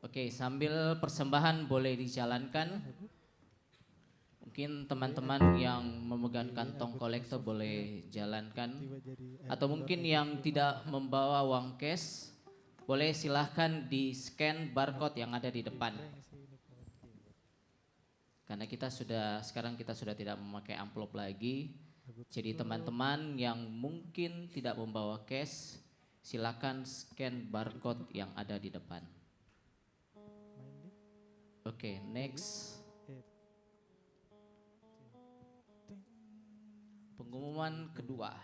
Oke, sambil persembahan boleh dijalankan. Mungkin teman-teman yang memegang kantong kolektor boleh jalankan. Atau mungkin yang tidak membawa uang cash, boleh silahkan di scan barcode yang ada di depan. Karena sekarang kita sudah tidak memakai amplop lagi. Jadi teman-teman yang mungkin tidak membawa cash, silakan scan barcode yang ada di depan. Oke, next. Pengumuman kedua.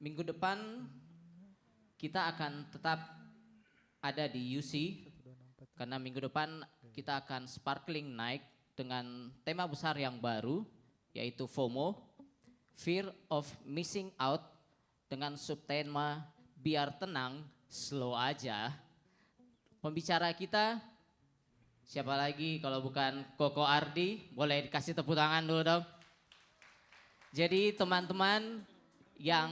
Minggu depan kita akan tetap ada di UC. Karena minggu depan kita akan sparkling night dengan tema besar yang baru, yaitu FOMO, Fear of Missing Out, dengan subtema Biar Tenang, Slow Aja. Pembicara kita siapa lagi kalau bukan Koko Ardi? Boleh dikasih tepuk tangan dulu dong. Jadi teman-teman yang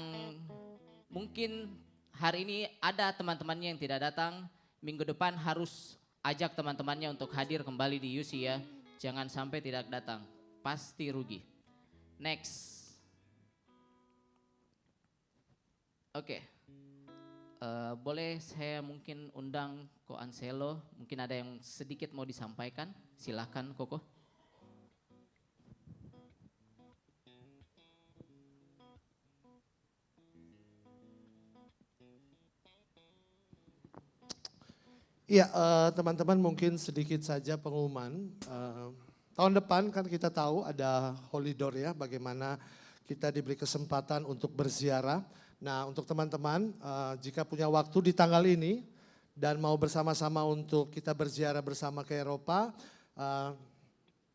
mungkin hari ini ada teman-temannya yang tidak datang, minggu depan harus ajak teman-temannya untuk hadir kembali di UC ya. Jangan sampai tidak datang, pasti rugi. Next. Oke. Boleh saya mungkin undang Ko Anselo, mungkin ada yang sedikit mau disampaikan, silakan Koko. Iya, teman-teman mungkin sedikit saja pengumuman. Tahun depan kan kita tahu ada Holy Door ya, bagaimana kita diberi kesempatan untuk berziarah. Nah untuk teman-teman jika punya waktu di tanggal ini dan mau bersama-sama untuk kita berziarah bersama ke Eropa,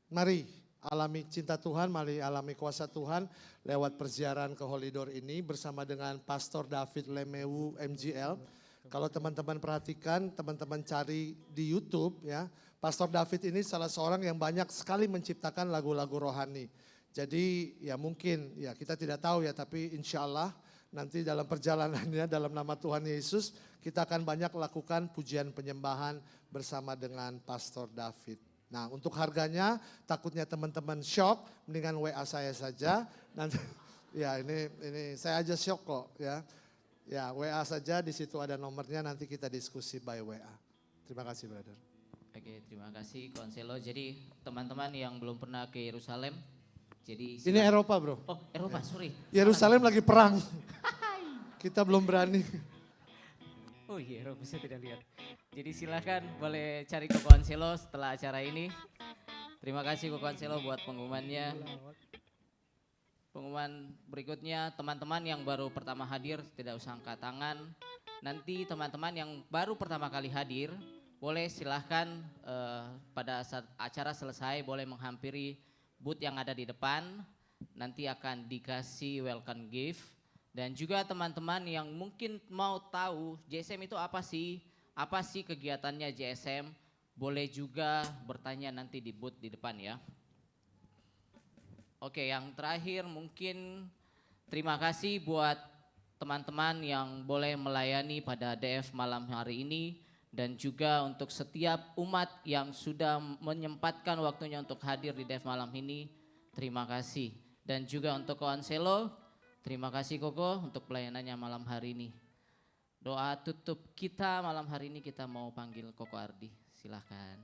mari alami cinta Tuhan, mari alami kuasa Tuhan lewat perziarahan ke Holy Door ini bersama dengan Pastor David Lemewu MGL. Kalau teman-teman perhatikan, teman-teman cari di YouTube ya, Pastor David ini salah seorang yang banyak sekali menciptakan lagu-lagu rohani. Jadi ya mungkin ya kita tidak tahu ya, tapi insya Allah nanti dalam perjalanannya dalam nama Tuhan Yesus kita akan banyak lakukan pujian penyembahan bersama dengan Pastor David. Nah untuk harganya takutnya teman-teman shock, mendingan WA saya saja. Nanti ya ini saya aja shock kok ya. Ya WA saja, di situ ada nomornya, nanti kita diskusi by WA. Terima kasih brother. Oke, terima kasih Konselo. Jadi teman-teman yang belum pernah ke Yerusalem, jadi Ini Eropa bro. Oh, Eropa, sorry. Yerusalem lagi perang. Kita belum berani. Oh iya, Eropa saya tidak lihat. Jadi silakan boleh cari Koko Anselo setelah acara ini. Terima kasih Koko Anselo buat pengumumannya. Pengumuman berikutnya, teman-teman yang baru pertama hadir tidak usah angkat tangan. Nanti teman-teman yang baru pertama kali hadir, boleh silahkan pada saat acara selesai boleh menghampiri booth yang ada di depan. Nanti akan dikasih welcome gift. Dan juga teman-teman yang mungkin mau tahu JSM itu apa sih kegiatannya JSM, boleh juga bertanya nanti di booth di depan ya. Oke, yang terakhir mungkin terima kasih buat teman-teman yang boleh melayani pada DF malam hari ini. Dan juga untuk setiap umat yang sudah menyempatkan waktunya untuk hadir di DF malam ini, terima kasih. Dan juga untuk Ko Anselo, terima kasih Koko untuk pelayanannya malam hari ini. Doa tutup kita malam hari ini kita mau panggil Koko Ardi, silahkan.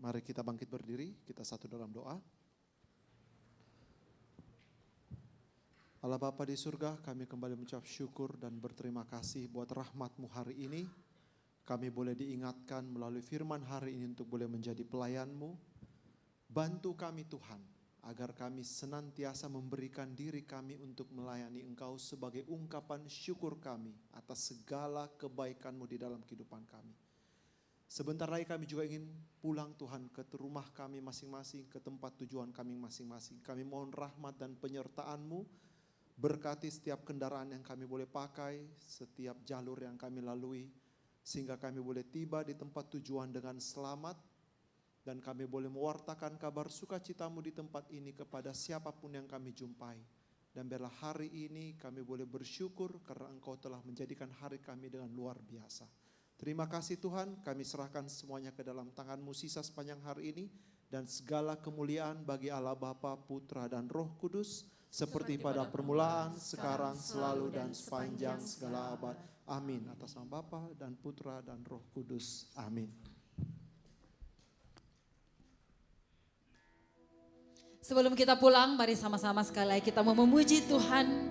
Mari kita bangkit berdiri, kita satu dalam doa. Allah Bapa di surga, kami kembali mengucap syukur dan berterima kasih buat rahmat-Mu hari ini. Kami boleh diingatkan melalui firman hari ini untuk boleh menjadi pelayan-Mu. Bantu kami Tuhan, agar kami senantiasa memberikan diri kami untuk melayani Engkau sebagai ungkapan syukur kami atas segala kebaikan-Mu di dalam kehidupan kami. Sebentar lagi kami juga ingin pulang Tuhan ke rumah kami masing-masing, ke tempat tujuan kami masing-masing. Kami mohon rahmat dan penyertaan-Mu, berkati setiap kendaraan yang kami boleh pakai, setiap jalur yang kami lalui, sehingga kami boleh tiba di tempat tujuan dengan selamat, dan kami boleh mewartakan kabar sukacita-Mu di tempat ini kepada siapapun yang kami jumpai. Dan biarlah hari ini kami boleh bersyukur karena Engkau telah menjadikan hari kami dengan luar biasa. Terima kasih Tuhan, kami serahkan semuanya ke dalam tangan-Mu sisa sepanjang hari ini. Dan segala kemuliaan bagi Allah Bapa, Putra dan Roh Kudus. Seperti pada permulaan, sekarang, selalu dan sepanjang segala abad. Amin. Atas nama Bapa dan Putra dan Roh Kudus. Amin. Sebelum kita pulang, mari sama-sama sekali lagi kita mau memuji Tuhan.